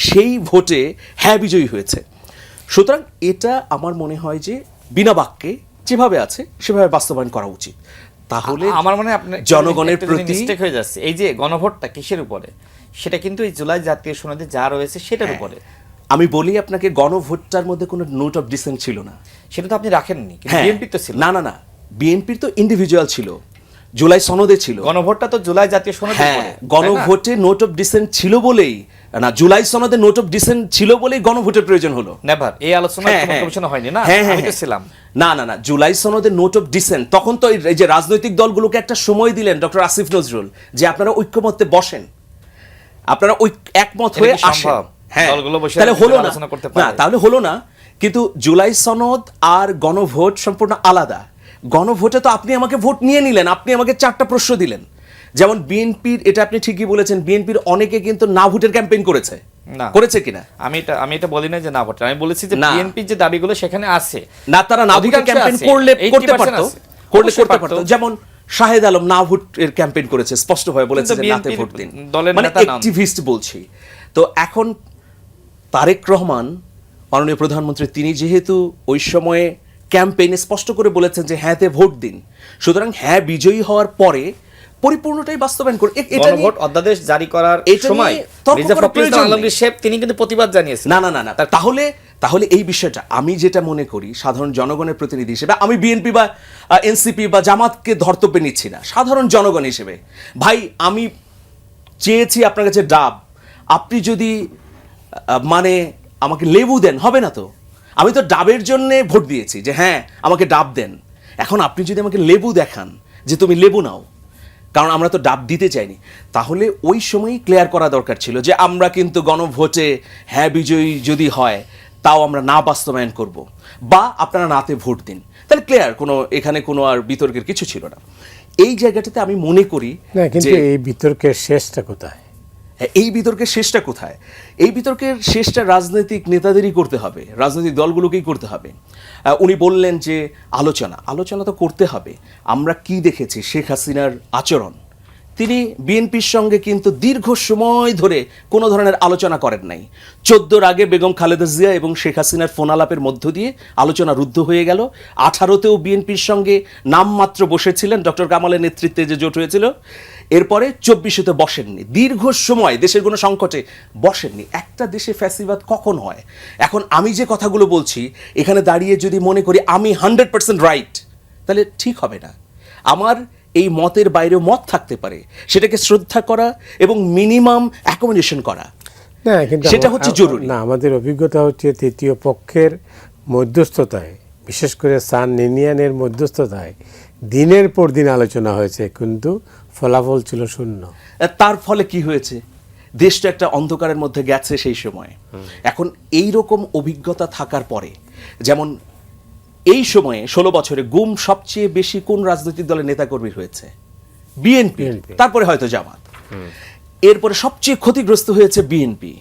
সেই ভোটে হ্যাঁ বিজয়ী হয়েছে। সুতরাং এটা আমার মনে হয় যে বিনা বাক্যে যেভাবে আছে সেভাবে বাস্তবায়ন করা উচিত। তাহলে আমার মনে হয় আপনি জনগণের প্রতি মিস্টেক হয়ে যাচ্ছে। এই যে গণভোটটা কিসের উপরে, সেটা কিন্তু এই জুলাই জাতীয় সনদে যা রয়েছে সেটার উপরে। আমি বলি আপনাকে, গণভোটটার মধ্যে কোনো নোট অফ ডিসেন্ট ছিল না। সেটা তো আপনি রাখেননি, কিন্তু হ্যাঁ, বিএনপি তো ছিল। না না না, বিএনপির তো ইন্ডিভিজুয়াল ছিল, জুলাই সনদে ছিল। গণভোটটা তো জুলাই জাতীয় সনদে হ্যাঁ, পড়ে, তাই না? গণভোটে নোট অফ ডিসেন্ট ছিল বলেই, না জুলাই সনদে নোট অফ ডিসেন্ট ছিল বলেই গণভোটের প্রয়োজন হলো। নেভার, এই আলোচনা হ্যাঁ, কোনো হ্যাঁ। কমিশনে হয়নি না, হ্যাঁ, হ্যাঁ, আমি তো হ্যাঁ। ছিলাম। না না না, জুলাই সনদে নোট অফ ডিসেন্ট, তখন তো এই যে রাজনৈতিক দলগুলোকে একটা সময় দিলেন ডক্টর আসিফ নজরুল, যে আপনারা ঐক্যমত্যে বসেন, আপনারা একমত এটা হয়ে কি আসেন। সম্ভব? হ্যাঁ, দলগুলো বসে তাহলে হলো না, আলোচনা করতে পারে? না তাহলে হলো না। কিন্তু জুলাই সনদ আর গণভোট সম্পূর্ণ আলাদা। গণভোটে তো আপনি আমাকে ভোট নিয়ে নিলেন, আপনি আমাকে 4টা প্রশ্ন দিলেন। যেমন বিএনপির, এটা আপনি ঠিকই বলেছেন, বিএনপির অনেকে কিন্তু না ভোটের ক্যাম্পেইন করেছে, না করেছে কিনা? আমি এটা বলি না যে না ভোট, আমি বলেছি যে না। বিএনপির যে দাবিগুলো সেখানে আছে, না, তারা না ভোটের অধিকাংশ ক্যাম্পেইন আছে, করলে 80% করতে পারতো, আছে। করলে অবশ্যই করতে পারতো। পারতো। যেমন শাহেদ আলম না ভোটের ক্যাম্পেইন করেছে, স্পষ্টভাবে বলেছে যে নাতে বিএনপির ভোট দিন, দলের মানে নেতা নন। অ্যাক্টিভিস্ট বলছি। তো এখন তারেক রহমান মাননীয় প্রধানমন্ত্রী, তিনি যেহেতু ওই সময়ে ক্যাম্পেইনে স্পষ্ট করে বলেছেন যে হ্যাঁতে ভোট দিন, সুতরাং হ্যাঁ বিজয়ী হওয়ার পরে পরিপূর্ণটাই বাস্তবায়ন করে এটা নিয়ে গণভোট অধ্যাদেশ জারি করার এটা সময় নিয়ে তর্ক মির্জা করার ফখরুল প্রয়োজন ইসলাম নেই। আলমগীর সাহেব তিনি কিন্তু প্রতিবাদ জানিয়েছেন। না না না না, তাহলে তাহলে এই বিষয়টা আমি যেটা মনে করি, সাধারণ জনগণের প্রতিনিধি হিসেবে, আমি বিএনপি বা এনসিপি বা জামাতকে ধর্তব্যে নিচ্ছি না, সাধারণ জনগণ হিসেবে ভাই, আমি চেয়েছি আপনার কাছে ডাব, আপনি যদি মানে আমাকে লেবু দেন, হবে না তো? আমি তো ডাবের জন্য ভোট দিয়েছি যে হ্যাঁ আমাকে ডাব দেন। এখন আপনি যদি আমাকে লেবু দেখান যে তুমি লেবু নাও, কারণ আমরা তো ডাব দিতে চাইনি, তাহলে ওই সময়ই ক্লিয়ার করা দরকার ছিল যে আমরা কিন্তু গণভোটে হ্যাঁ বিজয়ী যদি হয় তাও আমরা না বাস্তবায়ন করব, বা আপনারা নাতে ভোট দিন। তাহলে ক্লিয়ার, কোনো এখানে কোনো আর বিতর্কের কিছু ছিল না। এই জায়গাটাতে আমি মনে করি না, কিন্তু যে এই বিতর্কের শেষটা কোথায়? হ্যাঁ, এই বিতর্কের শেষটা কোথায়? এই বিতর্কের শেষটা রাজনৈতিক নেতাদেরই করতে হবে, রাজনৈতিক দলগুলোকেই করতে হবে। উনি বললেন যে আলোচনা তো করতে হবে। আমরা কি দেখেছি শেখ হাসিনার আচরণ, তিনি বিএনপির সঙ্গে কিন্তু দীর্ঘ সময় ধরে কোনো ধরনের আলোচনা করেন নাই। 14-র আগে বেগম খালেদা জিয়া এবং শেখ হাসিনার ফোন আলাপের মধ্য দিয়ে আলোচনা রুদ্ধ হয়ে গেল। 18তেও বিএনপির সঙ্গে নামমাত্র বসেছিলেন, ডক্টর কামালের নেতৃত্বে যে জোট হয়েছিল। এরপরে 24-তে বসেননি, দীর্ঘ সময় দেশের কোনো সংকটে বসেননি। একটা দেশে ফ্যাসিবাদ কখন হয়? এখন আমি যে কথাগুলো বলছি এখানে দাঁড়িয়ে যদি মনে করি আমি 100% রাইট, তাহলে ঠিক হবে না। আমার এই মতের বাইরেও মত থাকতে পারে, সেটাকে শ্রদ্ধা করা এবং মিনিমাম অ্যাকোমোডেশন করা, না, কিন্তু সেটা হচ্ছে জরুরি। না, আমাদের অভিজ্ঞতা হচ্ছে তৃতীয় পক্ষের মধ্যস্থতায়, বিশেষ করে সান নিনিয়ানের মধ্যস্থতায় দিনের পর দিন আলোচনা হয়েছে, কিন্তু ফলাফল ছিল শূন্য। তার ফলে কি হয়েছে? দেশটা একটা অন্ধকারের মধ্যে গেছে সেই সময়। এখন এই রকম অভিজ্ঞতা থাকার পরে, যেমন এই সময়ে 16 বছরে গুম সবচেয়ে বেশি কোন রাজনৈতিক দলের নেতাকর্মীর হয়েছে? বিএনপি, তারপরে হয়তো জামাত, এরপরে সবচেয়ে ক্ষতিগ্রস্ত হয়েছে বিএনপি।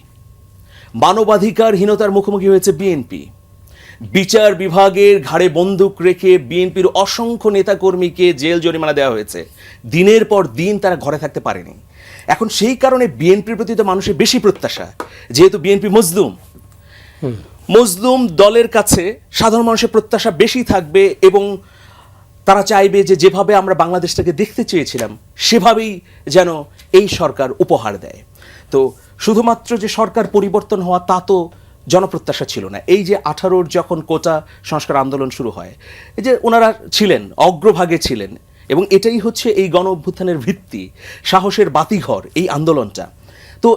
মানবাধিকারহীনতার মুখোমুখি হয়েছে বিএনপি। বিচার বিভাগের ঘাড়ে বন্দুক রেখে বিএনপির অসংখ্য নেতাকর্মীকে জেল জরিমানা দেওয়া হয়েছে, দিনের পর দিন তারা ঘরে থাকতে পারেনি। এখন সেই কারণে বিএনপির প্রতি তো মানুষের বেশি প্রত্যাশা, যেহেতু বিএনপি মজলুম দলের কাছে সাধারণ মানুষের প্রত্যাশা বেশি থাকবে, এবং তারা চাইবে যে যেভাবে আমরা বাংলাদেশটাকে দেখতে চেয়েছিলাম সেভাবেই যেন এই সরকার উপহার দেয়। তো শুধুমাত্র যে সরকার পরিবর্তন হওয়া তা তো জনপ্রত্যাশা ছিল না। এই যে 18-র যখন কোটা সংস্কার আন্দোলন শুরু হয়, এই যে ওনারা ছিলেন, অগ্রভাগে ছিলেন, এবং এটাই হচ্ছে এই গণ অভ্যুত্থানের ভিত্তি, সাহসের বাতিঘর এই আন্দোলনটা। তো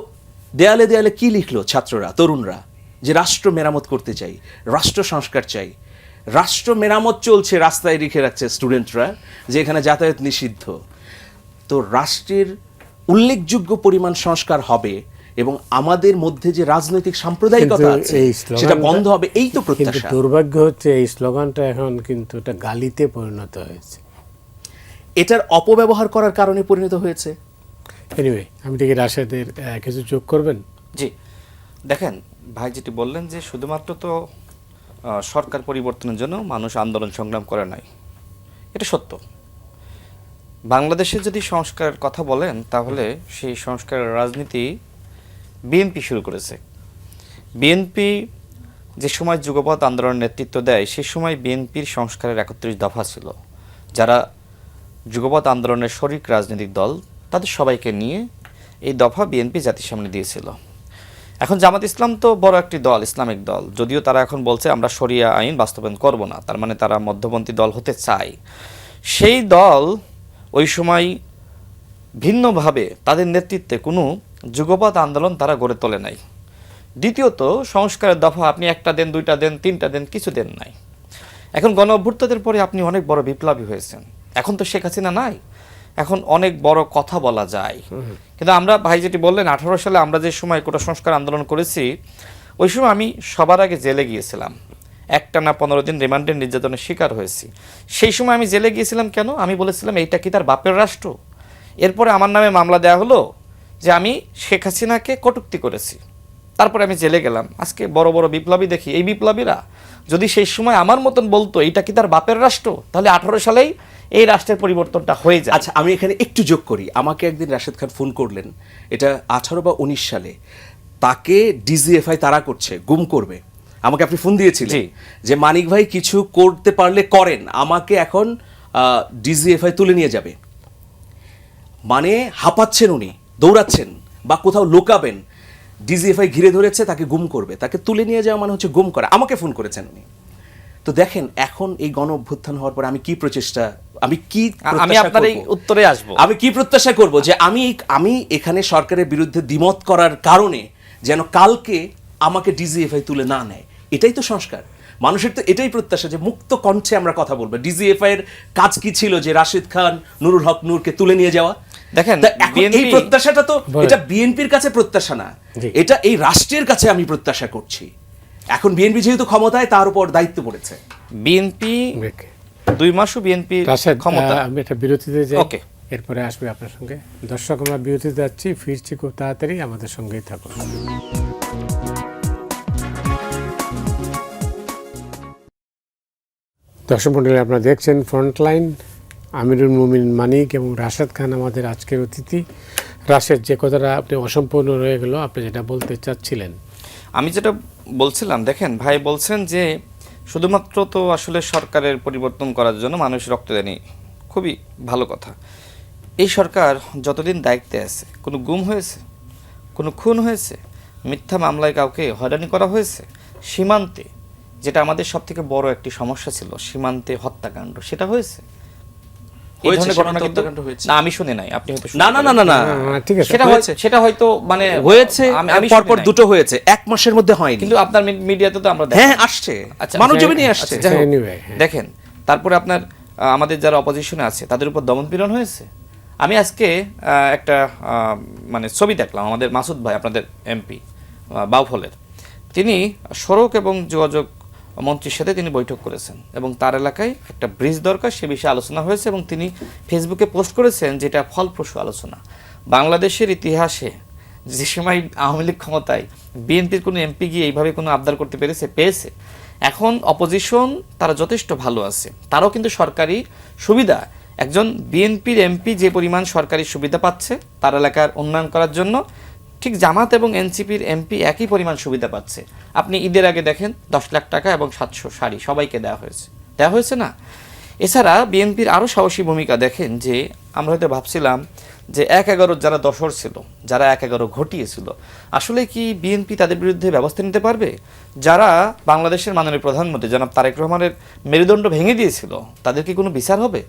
দেয়ালে দেয়ালে কি লিখলো ছাত্ররা, তরুণরা? যে রাষ্ট্র মেরামত করতে চাই, রাষ্ট্র সংস্কার চাই। রাষ্ট্র মেরামত চলছে, রাস্তায় লিখে রাখছে স্টুডেন্টরা যে এখানে যাতায়াত নিষিদ্ধ। তো রাষ্ট্রের উল্লেখযোগ্য পরিমাণ সংস্কার হবে, এবং আমাদের মধ্যে যে রাজনৈতিক সাম্প্রদায়িকতা আছে সেটা বন্ধ হবে, এই তো প্রত্যাশা। দুর্ভাগ্য হচ্ছে এই স্লোগানটা এখন কিন্তু এটা গালিতে পরিণত হয়েছে, এটার অপব্যবহার করার কারণে পরিণত হয়েছে। এনিওয়ে, আমি দেখি রাশেদের কিছু যোগ করবেন? জি, দেখেন ভাই যেটি বললেন যে শুধুমাত্র তো সরকার পরিবর্তনের জন্য মানুষ আন্দোলন সংগ্রাম করে নাই, এটা সত্য। বাংলাদেশে যদি সংস্কারের কথা বলেন তাহলে সেই সংস্কারের রাজনীতি বিএনপি শুরু করেছে। বিএনপি যে সময় যুগপৎ আন্দোলনের নেতৃত্ব দেয় সে সময় বিএনপির সংস্কারের 31 দফা ছিল। যারা যুগপৎ আন্দোলনের শরিক রাজনৈতিক দল তাদের সবাইকে নিয়ে এই দফা বিএনপি জাতির সামনে দিয়েছিল। এখন জামাত ইসলাম তো বড় একটি দল, ইসলামিক দল, যদিও তারা এখন বলছে আমরা শরিয়া আইন বাস্তবায়ন করব না, তার মানে তারা মধ্যপন্থী দল হতে চায়। সেই দল ওই সময় ভিন্নভাবে তাদের নেতৃত্বে কোনো যুগপৎ আন্দোলন তারা গড়ে তোলে নাই। দ্বিতীয়ত, সংস্কারের দফা আপনি একটা দেন, দুইটা দেন, তিনটা দেন, কিছু দেন নাই। এখন গণ অভ্যুত্থানের পরে আপনি অনেক বড় বিপ্লবী হয়েছেন, এখন তো শেখ হাসিনা নাই, এখন অনেক বড় কথা বলা যায়। কিন্তু আমরা ভাই যেটি বললেন 18 সালে আমরা যে সময় কোটা সংস্কার আন্দোলন করেছি ওই সময় আমি সবার আগে জেলে গিয়েছিলাম, একটানা 15 দিন রিমান্ডের নির্যাতনের শিকার হয়েছি। সেই সময় আমি জেলে গিয়েছিলাম কেন? আমি বলেছিলাম এইটা কি তার বাপের রাষ্ট্র? এরপরে আমার নামে মামলা দেওয়া হলো যে আমি শেখ হাসিনাকে কটূক্তি করেছি, তারপরে আমি জেলে গেলাম। আজকে বড় বড় বিপ্লবী দেখি, এই বিপ্লবীরা যদি সেই সময় আমার মতন বলতো এইটা কি তার বাপের রাষ্ট্র, তাহলে 18 সালেই এই রাষ্ট্রের পরিবর্তনটা হয়ে যায়। আচ্ছা, আমি এখানে একটু যোগ করি। আমাকে একদিন রাশেদ খান ফোন করলেন, এটা 18 বা 19 সালে, তাকে ডিজিএফআই তাড়া করছে, গুম করবে। আমাকে আপনি ফোন দিয়েছিলেন যে মানিক ভাই কিছু করতে পারলে করেন, আমাকে এখন ডিজিএফআই তুলে নিয়ে যাবে। মানে হাঁপাচ্ছেন উনি, দৌড়াচ্ছেন বা কোথাও লুকাবেন, ডিজিএফআই ঘিরে ধরেছে, তাকে গুম করবে, তাকে তুলে নিয়ে যাওয়া মানে হচ্ছে গুম করা। আমাকে ফোন করেছেন উনি। তো দেখেন এখন এই গণ অভ্যুত্থান হওয়ার পর আমি কি প্রচেষ্টা, আমি আপনার এই উত্তরে আসবো, আমি কি প্রত্যাশা করব যে আমি এখানে সরকারের বিরুদ্ধে দ্বিমত করার কারণে যেন কালকে আমাকে ডিজিএফআই তুলে না নেয়। এটাই তো সংস্কার। মানুষের তো এটাই প্রত্যাশা যে মুক্ত কণ্ঠে আমরা কথা বলবো। ডিজিএফআই এর কাজ কি ছিল? যে রাশিদ খান, নুরুল হক নূরকে তুলে নিয়ে যাওয়া। দেখেন এই প্রত্যাশাটা তো এটা বিএনপির কাছে প্রত্যাশা না, এটা এই রাষ্ট্রের কাছে আমি প্রত্যাশা করছি। এখন বিএনপি যেহেতু ক্ষমতায়, তার উপর দায়িত্ব পড়েছে। বিএনপি 2 মাসও বিএনপি ক্ষমতা। আমি একটা বিরতিতে যাই, ওকে, এরপরে আসবে আপনার সঙ্গে। দর্শক, আমরা বিরতিতে যাচ্ছি, ফিরছি খুব তাড়াতাড়ি, আমাদের সঙ্গেই থাকুন। দর্শক মণ্ডলী, আপনারা দেখছেন ফ্রন্টলাইন। আমিরুল মুমিন মানিক এবং রাশেদ খান আমাদের আজকের অতিথি। রাশেদ, যে কথাটা আপনি অসম্পূর্ণ রয়ে গেল, আপনি যেটা বলতে চাচ্ছিলেন। আমি যেটা বলছিলাম, দেখেন ভাই বলছেন যে শুধুমাত্র তো আসলে সরকারের পরিবর্তন করার জন্য মানুষ রক্ত দেয়নি, খুবই ভালো কথা। এই সরকার যতদিন দায়িত্বে আছে কোনো গুম হয়েছে, কোনো খুন হয়েছে, মিথ্যা মামলায় কাউকে হয়রানি করা হয়েছে, সীমান্তে যেটা আমাদের সব থেকে বড় একটি সমস্যা ছিল, সীমান্তে হত্যাকাণ্ড, সেটা হয়েছে? আমি শুনি নাই, আপনি হয়তো না, ঠিক আছে, সেটা হয়তো মানে হয়েছে, আমি পরপর দুটো হয়েছে, 1 মাসের মধ্যে হয়নি, কিন্তু আপনার মিডিয়াতে তো আমরা হ্যাঁ আসছে, মানব জমিনে আসছে। দেখেন, তারপরে আপনার আমাদের যারা অপোজিশনে আছে তাদের উপর দমনপীড়ন হয়েছে। আমি আজকে একটা মানে ছবি দেখলাম, আমাদের মাসুদ ভাই, আপনাদের এমপি বাউফলের, তিনি সড়ক এবং যোগাযোগ মন্ত্রীর সাথে তিনি বৈঠক করেছেন এবং তার এলাকায় একটা ব্রিজ দরকার, সে বিষয়ে আলোচনা হয়েছে এবং তিনি ফেসবুকে পোস্ট করেছেন যেটা ফলপ্রসূ আলোচনা। বাংলাদেশের ইতিহাসে যে সময় আওয়ামী লীগ ক্ষমতায় বিএনপির কোনো এমপি গিয়ে এইভাবে কোনো আবদার করতে পেয়েছে। এখন অপোজিশন তারা যথেষ্ট ভালো আছে, তারাও কিন্তু সরকারি সুবিধা, একজন বিএনপির এমপি যে পরিমাণ সরকারি সুবিধা পাচ্ছে তার এলাকার উন্নয়ন করার জন্য, ঠিক জামাত এবং এনসিপির এমপি একই পরিমাণ সুবিধা পাচ্ছে। আপনি ঈদের আগে দেখেন 10 লাখ টাকা এবং 700 শাড়ি সবাইকে দেওয়া হয়েছে না? এছাড়া বিএনপির আরও সাহসী ভূমিকা দেখেন, যে আমরা হয়তো ভাবছিলাম যে 1/11 যারা দোষর ছিল, যারা 1/11 ঘটিয়েছিল, আসলে কি বিএনপি তাদের বিরুদ্ধে ব্যবস্থা নিতে পারবে? যারা বাংলাদেশের মাননীয় প্রধানমন্ত্রী জনাব তারেক রহমানের মেরুদণ্ড ভেঙে দিয়েছিল, তাদের কি কোনো বিচার হবে?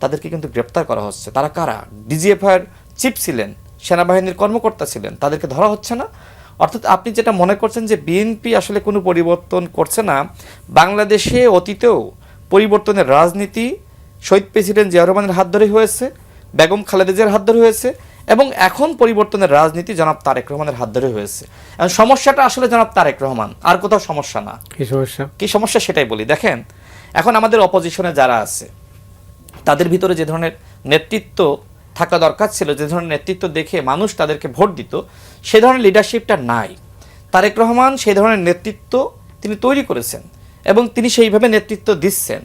তাদেরকে কিন্তু গ্রেপ্তার করা হচ্ছে। তারা কারা? ডিজিএফআই এর চিফ ছিলেন, সেনাবাহিনীর কর্মকর্তা ছিলেন, তাদেরকে ধরা হচ্ছে না। অর্থাৎ আপনি যেটা মনে করছেন যে বিএনপি আসলে কোনো পরিবর্তন করছে না, বাংলাদেশে অতীতেও পরিবর্তনের রাজনীতি শহীদ প্রেসিডেন্ট জিয়া রহমানের হাত ধরে হয়েছে, বেগম খালেদা জিয়ার হাত ধরে হয়েছে, এবং এখন পরিবর্তনের রাজনীতি জনাব তারেক রহমানের হাত ধরে হয়েছে। এখন সমস্যাটা আসলে জনাব তারেক রহমান, আর কোথাও সমস্যা না। কি সমস্যা সেটাই বলি। দেখেন, এখন আমাদের অপোজিশনে যারা আছে তাদের ভিতরে যে ধরনের নেতৃত্ব থাকা দরকার ছিল, যে ধরনের নেতৃত্ব দেখে মানুষ তাদেরকে ভোট দিত, সে ধরনের লিডারশিপটা নাই। তারেক রহমান সেই ধরনের নেতৃত্ব তিনি তৈরি করেছেন এবং তিনি সেইভাবে নেতৃত্ব দিচ্ছেন।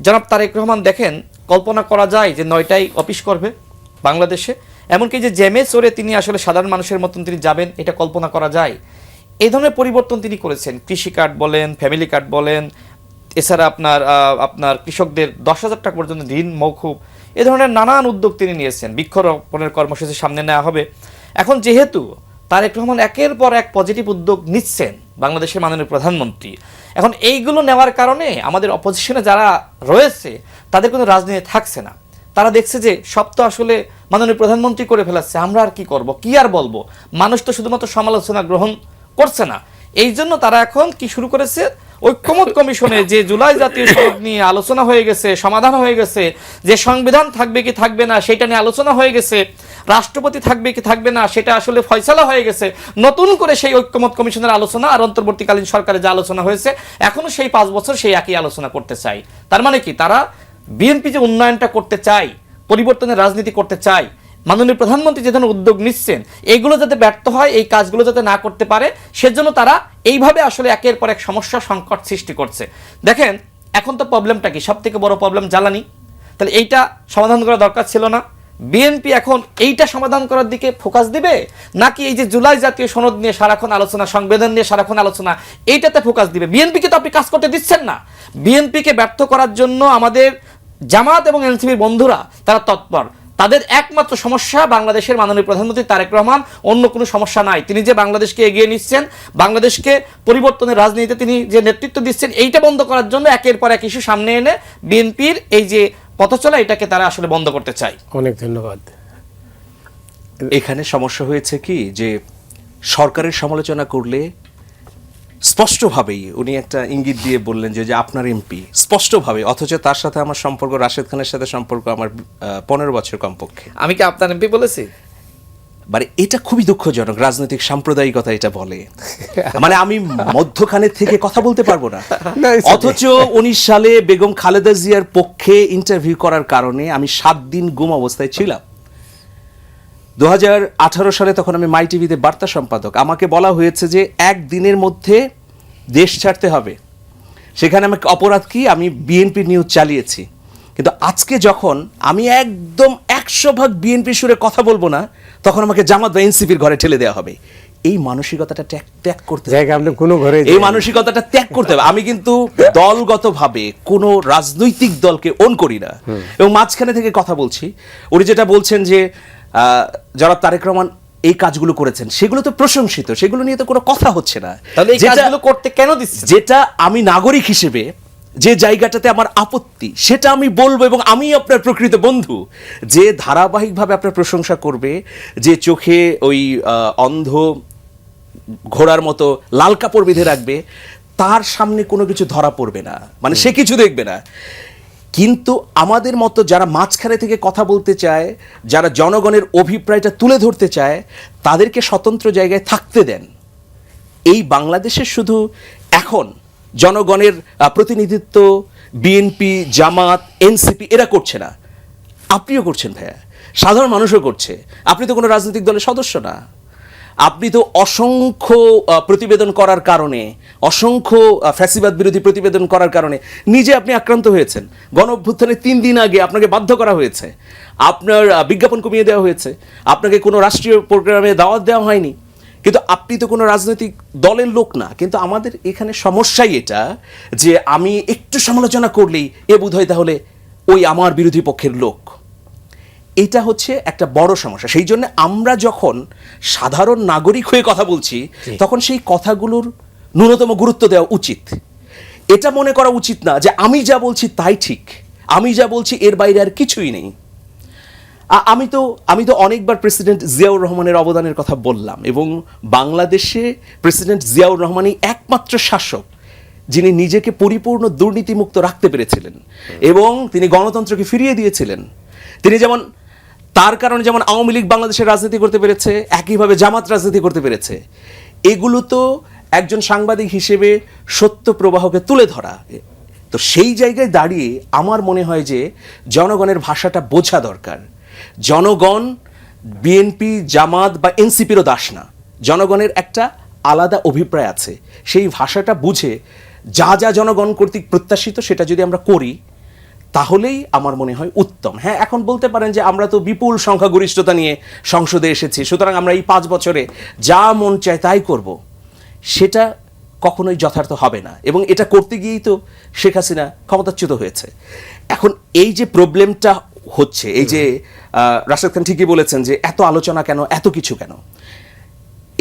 জনাব তারেক রহমান দেখেন কল্পনা করা যায় যে 9টায় অফিস করবে বাংলাদেশে? এমনকি যে জ্যামে চড়ে তিনি আসলে সাধারণ মানুষের মতন তিনি যাবেন, এটা কল্পনা করা যায়? এই ধরনের পরিবর্তন তিনি করেছেন। কৃষি কার্ড বলেন, ফ্যামিলি কার্ড বলেন, এছাড়া আপনার কৃষকদের 10,000 টাকা পর্যন্ত ঋণ মওকুফ, এ ধরনের নানান উদ্যোগ তিনি নিয়েছেন। বৃক্ষরোপণের কর্মসূচি সামনে নেওয়া হবে। এখন যেহেতু তারেক রহমান একের পর এক পজিটিভ উদ্যোগ নিচ্ছেন, বাংলাদেশের মাননীয় প্রধানমন্ত্রী, এখন এইগুলো নেওয়ার কারণে আমাদের অপোজিশনে যারা রয়েছে তাদের কোনো রাজনীতি থাকছে না। তারা দেখছে যে সব তো আসলে মাননীয় প্রধানমন্ত্রী করে ফেলাচ্ছে, আমরা আর কি করব, কি আর বলবো, মানুষ তো শুধুমাত্র সমালোচনা গ্রহণ করছে না। এই জন্য তারা এখন কি শুরু করেছে, ঐক্যমত কমিশনে যে জুলাই জাতীয় সনদ নিয়ে আলোচনা হয়ে গেছে, সমাধান হয়ে গেছে, যে সংবিধান থাকবে কি থাকবে না সেটা নিয়ে আলোচনা হয়ে গেছে, রাষ্ট্রপতি থাকবে কি থাকবে না সেটা আসলে ফয়সালা হয়ে গেছে, নতুন করে সেই ঐক্যমত কমিশনের আলোচনা আর অন্তর্বর্তীকালীন সরকারে যে আলোচনা হয়েছে এখনো সেই 5 বছর সেই একই আলোচনা করতে চাই। তার মানে কি, তারা বিএনপি যে উন্নয়নটা করতে চায়, পরিবর্তনের রাজনীতি করতে চায়, মাননীয় প্রধানমন্ত্রী যে ধরনের উদ্যোগ নিচ্ছেন এগুলো যাতে ব্যর্থ হয়, এই কাজগুলো যাতে না করতে পারে, সেজন্য তারা এইভাবে আসলে একের পর এক সমস্যা সংকট সৃষ্টি করছে। দেখেন এখন তো প্রবলেমটা কি, সব থেকে বড় প্রবলেম জ্বালানি। তাহলে এইটা সমাধান করা দরকার ছিল না? বিএনপি এখন এইটা সমাধান করার দিকে ফোকাস দিবে, নাকি এই যে জুলাই জাতীয় সনদ নিয়ে সারাক্ষণ আলোচনা, সংবিধান নিয়ে সারাক্ষণ আলোচনা, এইটাতে ফোকাস দিবে? বিএনপিকে তো আপনি কাজ করতে দিচ্ছেন না। বিএনপিকে ব্যর্থ করার জন্য আমাদের জামাত এবং এনসিপির বন্ধুরা তারা তৎপর। তাদের একমাত্র সমস্যা বাংলাদেশের মাননীয় প্রধানমন্ত্রী তারেক রহমান, অন্য কোনো সমস্যা নাই। তিনি যে বাংলাদেশকে এগিয়ে নিচ্ছেন, বাংলাদেশকে পরিবর্তনের রাজনীতিতে তিনি যে নেতৃত্ব দিচ্ছেন, এইটা বন্ধ করার জন্য একের পর এক ইস্যু সামনে এনে বিএনপির এই যে পথচলা, এটাকে তারা আসলে বন্ধ করতে চায়। অনেক ধন্যবাদ। এখানে সমস্যা হয়েছে কি, যে সরকারের সমালোচনা করলে স্পষ্টভাবেই উনি একটা ইঙ্গিত দিয়ে বললেন যে আপনার এমপি, স্পষ্টভাবে, অথচ তার সাথে আমার সম্পর্ক, রাশেদ খানের সাথে সম্পর্ক আমার 15 বছর কমপক্ষে। আমি কি আপনার এমপি বলেছি? মানে এটা খুবই দুঃখজনক, রাজনৈতিক সাম্প্রদায়িকতা এটা বলে। মানে আমি মধ্যখানের থেকে কথা বলতে পারবো না, অথচ 19 সালে বেগম খালেদা জিয়ার পক্ষে ইন্টারভিউ করার কারণে আমি 7 দিন গুম অবস্থায় ছিলাম। 2018 সালে তখন আমি মাই টিভিতে বার্তা সম্পাদক, আমাকে বলা হয়েছে যে 1 দিনের মধ্যে দেশ ছাড়তে হবে। সেখানে আমাকে অপরাধ কি, আমি বিএনপি নিউজ চালিয়েছি। কিন্তু আজকে যখন আমি একদম 100% বিএনপি সুরে কথা বলবো না, তখন আমাকে জামাত বা এনসিপির ঘরে ঠেলে দেওয়া হবে। এই মানসিকতাটা ত্যাগ করতে হবে। আপনি কোনো ঘরে এই মানসিকতাটা ত্যাগ করতে হবে। আমি কিন্তু দলগতভাবে কোনো রাজনৈতিক দলকে ওন করি না, এবং মাঝখানে থেকে কথা বলছি। উনি যেটা বলছেন যে জনাব তারেক রহমান এই কাজগুলো করেছেন, সেগুলো তো প্রশংসিত, সেগুলো নিয়ে তো কোনো কথা হচ্ছে না। তাহলে এই কাজগুলো করতে কেন দিচ্ছেন? যেটা আমি নাগরিক হিসেবে যে জায়গাটাতে আমার আপত্তি, সেটা আমি বলবো, এবং আমি আপনার প্রকৃত বন্ধু। যে ধারাবাহিকভাবে আপনার প্রশংসা করবে, যে চোখে ওই অন্ধ ঘোড়ার মতো লাল কাপড় বেঁধে রাখবে, তার সামনে কোনো কিছু ধরা পড়বে না, মানে সে কিছু দেখবে না। কিন্তু আমাদের মতো যারা মাঝখানে থেকে কথা বলতে চায়, যারা জনগণের অভিপ্রায়টা তুলে ধরতে চায়, তাদেরকে স্বতন্ত্র জায়গায় থাকতে দেন। এই বাংলাদেশের শুধু এখন জনগণের প্রতিনিধিত্ব বিএনপি, জামাত, এনসিপি এরা করছে না, আপনিও করছেন ভাইয়া, সাধারণ মানুষও করছে। আপনি তো কোনো রাজনৈতিক দলের সদস্য না, আপনি তো অসংখ্য প্রতিবেদন করার কারণে, অসংখ্য ফ্যাসিবাদ বিরোধী প্রতিবেদন করার কারণে নিজে আপনি আক্রান্ত হয়েছেন। গণ অভ্যুত্থানের 3 দিন আগে আপনাকে বাধ্য করা হয়েছে, আপনার বিজ্ঞাপন কমিয়ে দেওয়া হয়েছে, আপনাকে কোনো রাষ্ট্রীয় প্রোগ্রামে দাওয়াত দেওয়া হয়নি। কিন্তু আপনি তো কোনো রাজনৈতিক দলের লোক না। কিন্তু আমাদের এখানে সমস্যাই এটা যে আমি একটু সমালোচনা করলেই এ বোধহয় তাহলে ওই আমার বিরোধী পক্ষের লোক। এটা হচ্ছে একটা বড় সমস্যা। সেই জন্য আমরা যখন সাধারণ নাগরিক হয়ে কথা বলছি, তখন সেই কথাগুলোর ন্যূনতম গুরুত্ব দেওয়া উচিত। এটা মনে করা উচিত না যে আমি যা বলছি তাই ঠিক, আমি যা বলছি এর বাইরে আর কিছুই নেই। আমি তো অনেকবার প্রেসিডেন্ট জিয়াউর রহমানের অবদানের কথা বললাম, এবং বাংলাদেশে প্রেসিডেন্ট জিয়াউর রহমানই একমাত্র শাসক যিনি নিজেকে পরিপূর্ণ দুর্নীতিমুক্ত রাখতে পেরেছিলেন, এবং তিনি গণতন্ত্রকে ফিরিয়ে দিয়েছিলেন। তিনি যেমন, তার কারণে যেমন আওয়ামী লীগ বাংলাদেশের রাজনীতি করতে পেরেছে, একইভাবে জামাত রাজনীতি করতে পেরেছে। এগুলো তো একজন সাংবাদিক হিসেবে সত্য প্রবাহকে তুলে ধরা। তো সেই জায়গায় দাঁড়িয়ে আমার মনে হয় যে জনগণের ভাষাটা বোঝা দরকার। জনগণ বিএনপি, জামাত বা এনসিপিরও দাস না। জনগণের একটা আলাদা অভিপ্রায় আছে, সেই ভাষাটা বুঝে যা যা জনগণ কর্তৃক প্রত্যাশিত সেটা যদি আমরা করি, তাহলেই আমার মনে হয় উত্তম। হ্যাঁ, এখন বলতে পারেন যে আমরা তো বিপুল সংখ্যাগরিষ্ঠতা নিয়ে সংসদে এসেছি, সুতরাং আমরা এই 5 বছরে যা মন চায় তাই করব, সেটা কখনোই যথার্থ হবে না। এবং এটা করতে গিয়েই তো শেখ হাসিনা ক্ষমতাচ্যুত হয়েছে। এখন এই যে প্রবলেমটা হচ্ছে, এই যে রাশেদ খান ঠিকই বলেছেন যে এত আলোচনা কেন, এত কিছু কেন,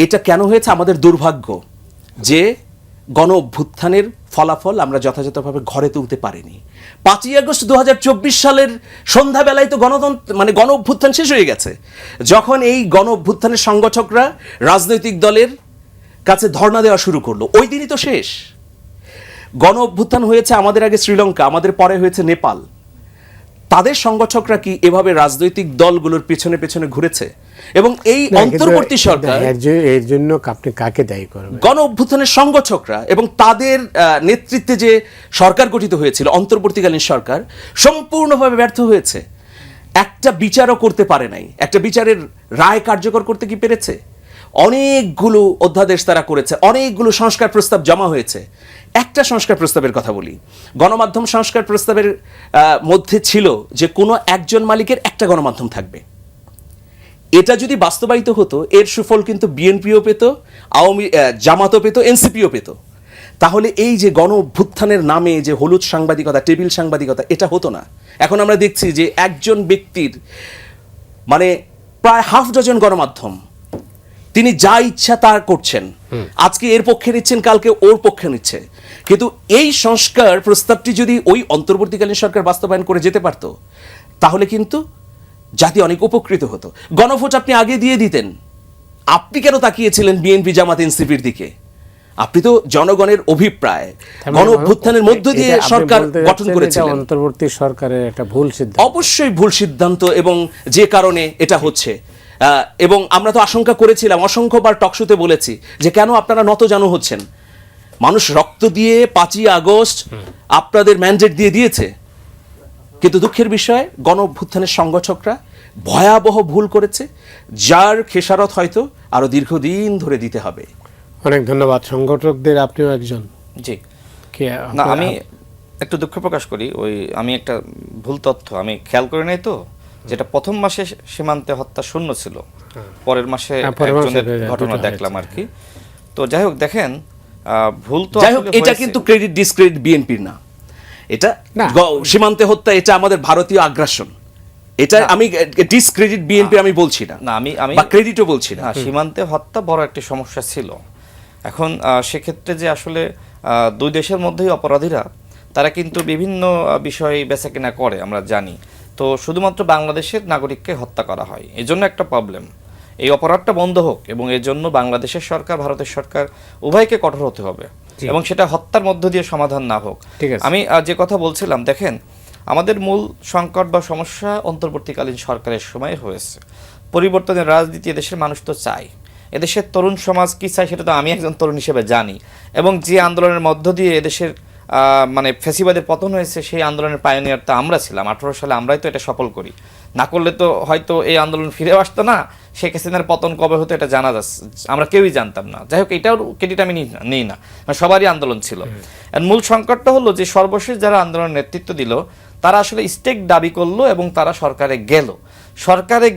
এটা কেন হয়েছে? আমাদের দুর্ভাগ্য যে গণ অভ্যুত্থানের ফলাফল আমরা যথাযথভাবে ঘরে তুলতে পারিনি। 5ই আগস্ট 2024 সালের সন্ধ্যাবেলায় তো গণ অভ্যুত্থান শেষ হয়ে গেছে। যখন এই গণ অভ্যুত্থানের সংগঠকরা রাজনৈতিক দলের কাছে ধর্ণা দেওয়া শুরু করলো, ওই দিনই তো শেষ। গণ অভ্যুত্থান হয়েছে আমাদের আগে শ্রীলঙ্কা, আমাদের পরে হয়েছে নেপাল। তাদের সংগঠকরা কি এভাবে রাজনৈতিক দলগুলোর পেছনে পেছনে ঘুরেছে? এবং এই অন্তর্বর্তী সরকার, এর জন্য আপনি কাকে দায়ী করবেন? গণ অভ্যুত্থানের সংগঠকরা এবং তাদের নেতৃত্বে যে সরকার গঠিত হয়েছিল, অন্তর্বর্তীকালীন সরকার, সম্পূর্ণভাবে ব্যর্থ হয়েছে। একটা বিচারও করতে পারে নাই। একটা বিচারের রায় কার্যকর করতে কি পেরেছে? অনেকগুলো অধ্যাদেশ তারা করেছে, অনেকগুলো সংস্কার প্রস্তাব জমা হয়েছে। একটা সংস্কার প্রস্তাবের কথা বলি, গণমাধ্যম সংস্কার প্রস্তাবের মধ্যে ছিল যে কোনো একজন মালিকের একটা গণমাধ্যম থাকবে। এটা যদি বাস্তবায়িত হতো, এর সুফল কিন্তু বিএনপিও পেত, জামাতও পেত, এনসিপিও পেত। তাহলে এই যে গণ অভ্যুত্থানের নামে যে হলুদ সাংবাদিকতা, টেবিল সাংবাদিকতা, এটা হতো না। এখন আমরা দেখছি যে একজন ব্যক্তির মানে প্রায় হাফ ডজন গণমাধ্যম, তিনি যা ইচ্ছা তা করছেন। আজকে এর পক্ষে নিচ্ছেন, কালকে ওর পক্ষে নিচ্ছে। কিন্তু এই সংস্কার প্রস্তাবটি যদি ওই অন্তর্বর্তীকালীন সরকার বাস্তবায়ন করে যেতে পারত, তাহলে কিন্তু জাতি অনেক উপকৃত হতো। গণভোট আপনি আগে দিয়ে দিতেন। আপনি কেন তাকিয়েছিলেন বিএনপি, জামাত, এনসিপির দিকে? আপনি তো জনগণের অভিপ্রায় গণ অভ্যুত্থানের মধ্য দিয়ে সরকার গঠন করেছিলেন। অন্তর্বর্তী সরকারের একটা ভুল সিদ্ধান্ত, অবশ্যই ভুল সিদ্ধান্ত, এবং যে কারণে এটা হচ্ছে। এবং আমরা তো আশঙ্কা করেছিলাম, অসংখ্যবার টকশোতে বলেছি যে কেন আপনারা নতজানু হচ্ছেন? মানুষ রক্ত দিয়ে 5ই আগস্ট আপনাদের ম্যান্ডেট দিয়েছে। কিন্তু দুঃখের বিষয়, গণ অভ্যুত্থানের সংগঠকরা ভয়াবহ ভুল করেছে, যার খেসারত হয়তো আরো দীর্ঘদিন ধরে দিতে হবে। অনেক ধন্যবাদ সংগঠকদের। আপনিও একজন। জি না, আমি একটু দুঃখ প্রকাশ করি, আমি একটা ভুল তথ্য আমি খেয়াল করে নাই তো, যেটা প্রথম মাসে সীমান্তে হত্যা শূন্য ছিল, পরের মাসে একজনের ঘটনা দেখলাম আর কি। তো যাই হোক, দেখেন ভুল তো যাই হোক, এটা কিন্তু ক্রেডিট ডিসক্রেডিট বিএনপির না। এটা সীমান্তে হত্যা, এটা আমাদের ভারতীয় আগ্রাসন। এটা আমি ডিসক্রেডিট বিএনপি আমি বলছি না, আমি বা ক্রেডিটও বলছি না। সীমান্তে হত্যা বড় একটা সমস্যা ছিল। এখন সেক্ষেত্রে যে আসলে দুই দেশের মধ্যেই অপরাধীরা তারা কিন্তু বিভিন্ন বিষয় বেচাকেনা করে আমরা জানি। তো শুধুমাত্র বাংলাদেশের নাগরিককে হত্যা করা হয়, এই জন্য একটা প্রবলেম। এই অপরাধটা বন্ধ হোক, এবং এর জন্য বাংলাদেশের সরকার, ভারতের সরকার উভয়কে কঠোর হতে হবে, এবং সেটা হত্যার মধ্য দিয়ে সমাধান না হোক। আমি যে কথা বলছিলাম, দেখেন আমাদের মূল সংকট বা সমস্যা অন্তর্বর্তীকালীন সরকারের সময় হয়েছে। পরিবর্তনের রাজনীতি এদেশের মানুষ তো চায়, এদেশের তরুণ সমাজ কি চায় সেটা তো আমি একজন তরুণ হিসেবে জানি। এবং যে আন্দোলনের মধ্য দিয়ে এদেশের মানে ফ্যাসিবাদের পতন হয়েছে, সেই আন্দোলনের পায়োনিয়ার তো আমরা ছিলাম। 18 সালে আমরাই তো এটা সফল করি, না করলে তো হয়তো এই আন্দোলন ফিরে আসতো না। শেখ হাসিনার পতন কবে হতো এটা জানা যাচ্ছে, আমরা কেউই জানতাম না। যাই হোক, এটাও ক্রেডিট আমি নিই না, সবারই আন্দোলন ছিল। মূল সংকটটা হলো যে সর্বশেষ যারা আন্দোলনের নেতৃত্ব দিল, তারা আসলে স্টেক দাবি করলো এবং তারা সরকারে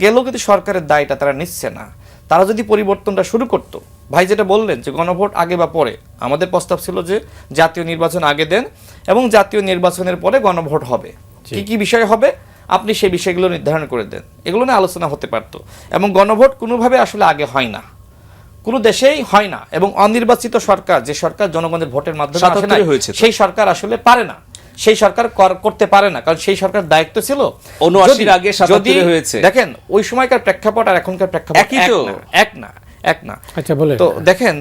গেল, কিন্তু সরকারের দায়টা তারা নিচ্ছে না। তারা যদি পরিবর্তনটা শুরু করত, ভাই যেটা বললেন যে গণভোট আগে বা পরে, আমাদের প্রস্তাব ছিল যে জাতীয় নির্বাচন আগে দেন এবং জাতীয় নির্বাচনের পরে গণভোট হবে। কি কি বিষয় হবে আপনি সেই বিষয়গুলো নির্ধারণ করে দেন, এগুলো নিয়ে আলোচনা হতে পারত। এবং গণভোট কোনোভাবে আসলে আগে হয় না, কোনো দেশেই হয় না। এবং অনির্বাচিত সরকার, যে সরকার জনগণের ভোটের মাধ্যমে আসে না, সেই সরকার আসলে পারে না, সেই সরকার করতে পারে না, কারণ সেই সরকার দায়িত্ব ছিল 79 আগে 77 হয়েছে। দেখেন ওই সময়কার প্রেক্ষাপট আর এখনকার প্রেক্ষাপট এক না। আচ্ছা, বলেন। তো দেখেন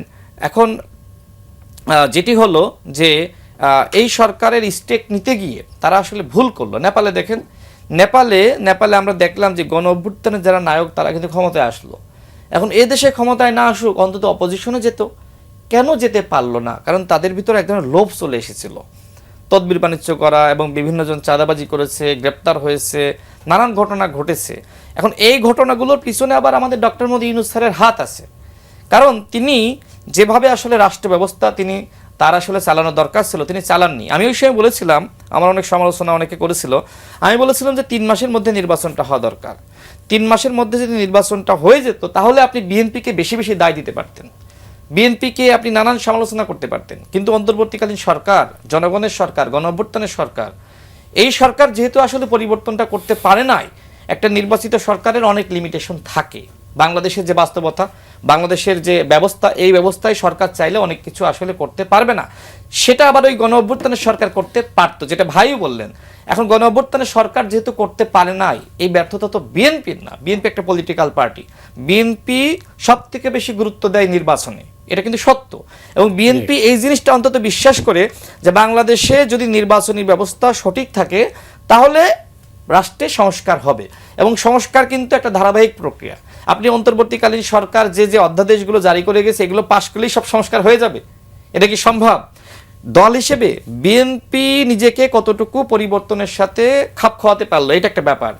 এখন যেটি হলো যে এই সরকারের স্টেক নিতে গিয়ে তারা আসলে ভুল করলো। নেপালে দেখেন, নেপালে আমরা দেখলাম যে গণ অভ্যুত্থানের যারা নায়ক তারা কিন্তু ক্ষমতায় আসলো। এখন এ দেশে ক্ষমতায় না আসুক, অন্তত অপোজিশনে যেত। কেন যেতে পারলো না? কারণ তাদের ভিতরে এক ধরনের লোভ চলে এসেছিল, তদবির বাণিজ্য করা, এবং বিভিন্ন জন চাঁদাবাজি করেছে, গ্রেপ্তার হয়েছে, নানান ঘটনা ঘটেছে। এখন এই ঘটনাগুলোর পিছনে আবার আমাদের ডক্টর মোদি ইউনূস স্যারের হাত আছে, কারণ তিনি যেভাবে আসলে রাষ্ট্র ব্যবস্থা তিনি তার আসলে চালানো দরকার ছিল, তিনি চালাননি। আমি ওই সময় বলেছিলাম, আমার অনেক সমালোচনা অনেকে করেছিল, আমি বলেছিলাম যে 3 মাসের মধ্যে নির্বাচনটা হওয়া দরকার। 3 মাসের মধ্যে যদি নির্বাচনটা হয়ে যেত তাহলে আপনি বিএনপিকে বেশি বেশি দায় দিতে পারতেন, বিএনপিকে আপনি নানান সমালোচনা করতে পারতেন। কিন্তু অন্তর্বর্তীকালীন সরকার, জনগণের সরকার, গণঅভ্যুত্থানের সরকার, এই সরকার যেহেতু আসলে পরিবর্তনটা করতে পারে নাই, একটা নির্বাচিত সরকারের অনেক লিমিটেশন থাকে। বাংলাদেশের যে বাস্তবতা, বাংলাদেশের যে ব্যবস্থা, এই ব্যবস্থায় সরকার চাইলে অনেক কিছু আসলে করতে পারবে না। সেটা আবার ওই গণঅভ্যুত্থানের সরকার করতে পারতো, যেটা ভাইও বললেন। এখন গণঅভ্যুত্থানের সরকার যেহেতু করতে পারে নাই, এই ব্যর্থতা তো বিএনপির না। বিএনপি একটা পলিটিক্যাল পার্টি, বিএনপি সব থেকে বেশি গুরুত্ব দেয় নির্বাচনে, এটা কিন্তু সত্য। এবং বিএনপি এই জিনিসটা অন্তত বিশ্বাস করে যে বাংলাদেশে যদি নির্বাচনী ব্যবস্থা সঠিক থাকে তাহলে রাষ্ট্রে সংস্কার হবে, এবং সংস্কার কিন্তু একটা ধারাবাহিক প্রক্রিয়া। আপনি অন্তর্বর্তীকালীন সরকার যে যে অধ্যাদেশগুলো জারি করে গেছে এগুলো পাশ করলেই সব সংস্কার হয়ে যাবে? এটা কি সম্ভব? দল হিসেবে বিএনপি নিজেকে কতটুকু পরিবর্তনের সাথে খাপ খাওয়াতে পারলো, এটা একটা ব্যাপার।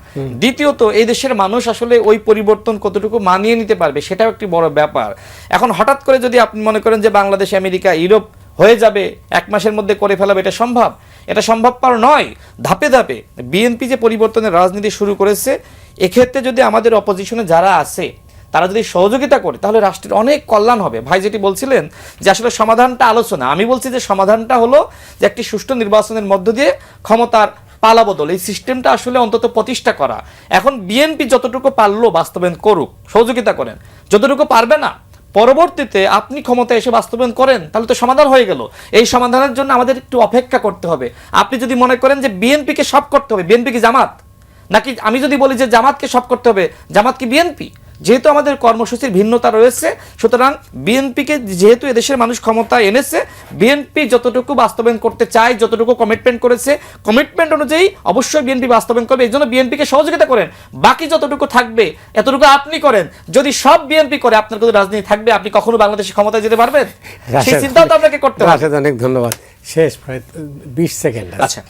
দ্বিতীয়ত, এই দেশের মানুষ আসলে ওই পরিবর্তন কতটুকু মানিয়ে নিতে পারবে, সেটাও একটি বড় ব্যাপার। এখন হঠাৎ করে যদি আপনি মনে করেন যে বাংলাদেশ, আমেরিকা, ইউরোপ হয়ে যাবে, 1 মাসের মধ্যে করে ফেলাবে, এটা সম্ভব? এটা সম্ভবপর নয়। ধাপে ধাপে বিএনপি যে পরিবর্তনের রাজনীতি শুরু করেছে, এক্ষেত্রে যদি আমাদের অপোজিশনে যারা আছে তারা যদি সহযোগিতা করে তাহলে রাষ্ট্রের অনেক কল্যাণ হবে। ভাই যেটি বলছিলেন যে আসলে সমাধানটা আলোচনা, আমি বলছি যে সমাধানটা হলো যে একটি সুষ্ঠু নির্বাচনের মধ্য দিয়ে ক্ষমতার পালাবদল, এই সিস্টেমটা আসলে অন্তত প্রতিষ্ঠা করা। এখন বিএনপি যতটুকু পারলো বাস্তবায়ন করুক, সহযোগিতা করেন। যতটুকু পারবে না, পরবর্তীতে আপনি ক্ষমতায় এসে বাস্তবায়ন করেন, তাহলে তো সমাধান হয়ে গেল। এই সমাধানের জন্য আমাদের একটু অপেক্ষা করতে হবে। আপনি যদি মনে করেন যে বিএনপিকে সব করতে হবে, বিএনপি কি জামাত? নাকি আমি যদি বলি যে জামাতকে সব করতে হবে, জামাত কি বিএনপি? যেহেতু আমাদের কর্মসূচির ভিন্নতা রয়েছে, সুতরাং বিএনপিকে যেহেতু এদেশের মানুষ ক্ষমতা এনেছে, বিএনপি যতটুকু বাস্তবায়ন করতে চায়, যতটুকু কমিটমেন্ট করেছে, কমিটমেন্ট অনুযায়ী অবশ্যই বিএনপি বাস্তবায়ন করবে। এই জন্য বিএনপিকে সহযোগিতা করেন। বাকি যতটুকু থাকবে এতটুকু আপনি করেন। যদি সব বিএনপি করে, আপনার কোনো রাজনীতি থাকবে? আপনি কখনো বাংলাদেশের ক্ষমতায় যেতে পারবেন? সেই চিন্তাও তো আপনাকে করতে হবে। রাশেদ, অনেক ধন্যবাদ। শেষ প্রায় 20 সেকেন্ড। আচ্ছা,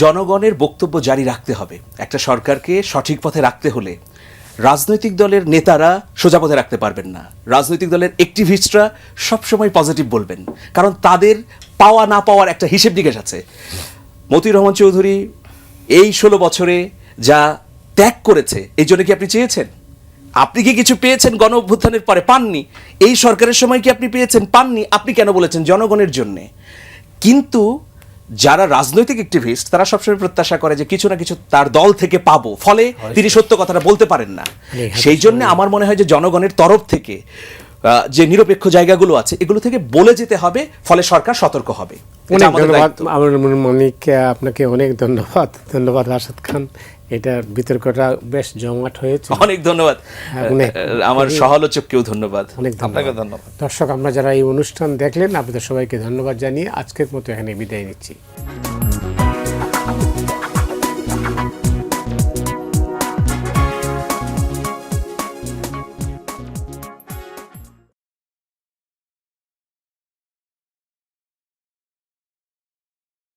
জনগণের বক্তব্য জারি রাখতে হবে। একটা সরকারকে সঠিক পথে রাখতে হলে রাজনৈতিক দলের নেতারা সোজা পথে রাখতে পারবেন না। রাজনৈতিক দলের অ্যাক্টিভিস্টরা সবসময় পজিটিভ বলবেন, কারণ তাদের পাওয়া না পাওয়ার একটা হিসেব নিকেশ আছে। মতিউর রহমান চৌধুরী এই 16 বছরে যা ত্যাগ করেছে, এই জন্য কি আপনি চেয়েছেন? আপনি কি কিছু পেয়েছেন গণ অভ্যুত্থানের পরে? পাননি। এই সরকারের সময় কি আপনি পেয়েছেন? পাননি। আপনি কেন বলেছেন জনগণের জন্যে? কিন্তু যারা রাজনৈতিক অ্যাক্টিভিস্ট তারা সবসময় প্রত্যাশা করে যে কিছু না কিছু তার দল থেকে পাবো, ফলে তিনি সত্য কথাটা বলতে পারেন না। সেই জন্য আমার মনে হয় যে জনগণের তরফ থেকে যে নিরপেক্ষ জায়গাগুলো আছে এগুলো থেকে বলে যেতে হবে, ফলে সরকার সতর্ক হবে। অনেক ধন্যবাদ আমিনুল মনিক, আপনাকে অনেক ধন্যবাদ। ধন্যবাদ রাশেদ খান, এটার বিতর্কটা বেশ জমাট হয়েছে। অনেক ধন্যবাদ আমার সহালোচককেও ধন্যবাদ। অনেক আপনাকে ধন্যবাদ। ধন্যবাদ। দর্শক, আমরা যারা এই অনুষ্ঠান দেখলেন আপনাদের সবাইকে ধন্যবাদ জানিয়ে আজকের মতো এখানে বিদায় নিচ্ছি।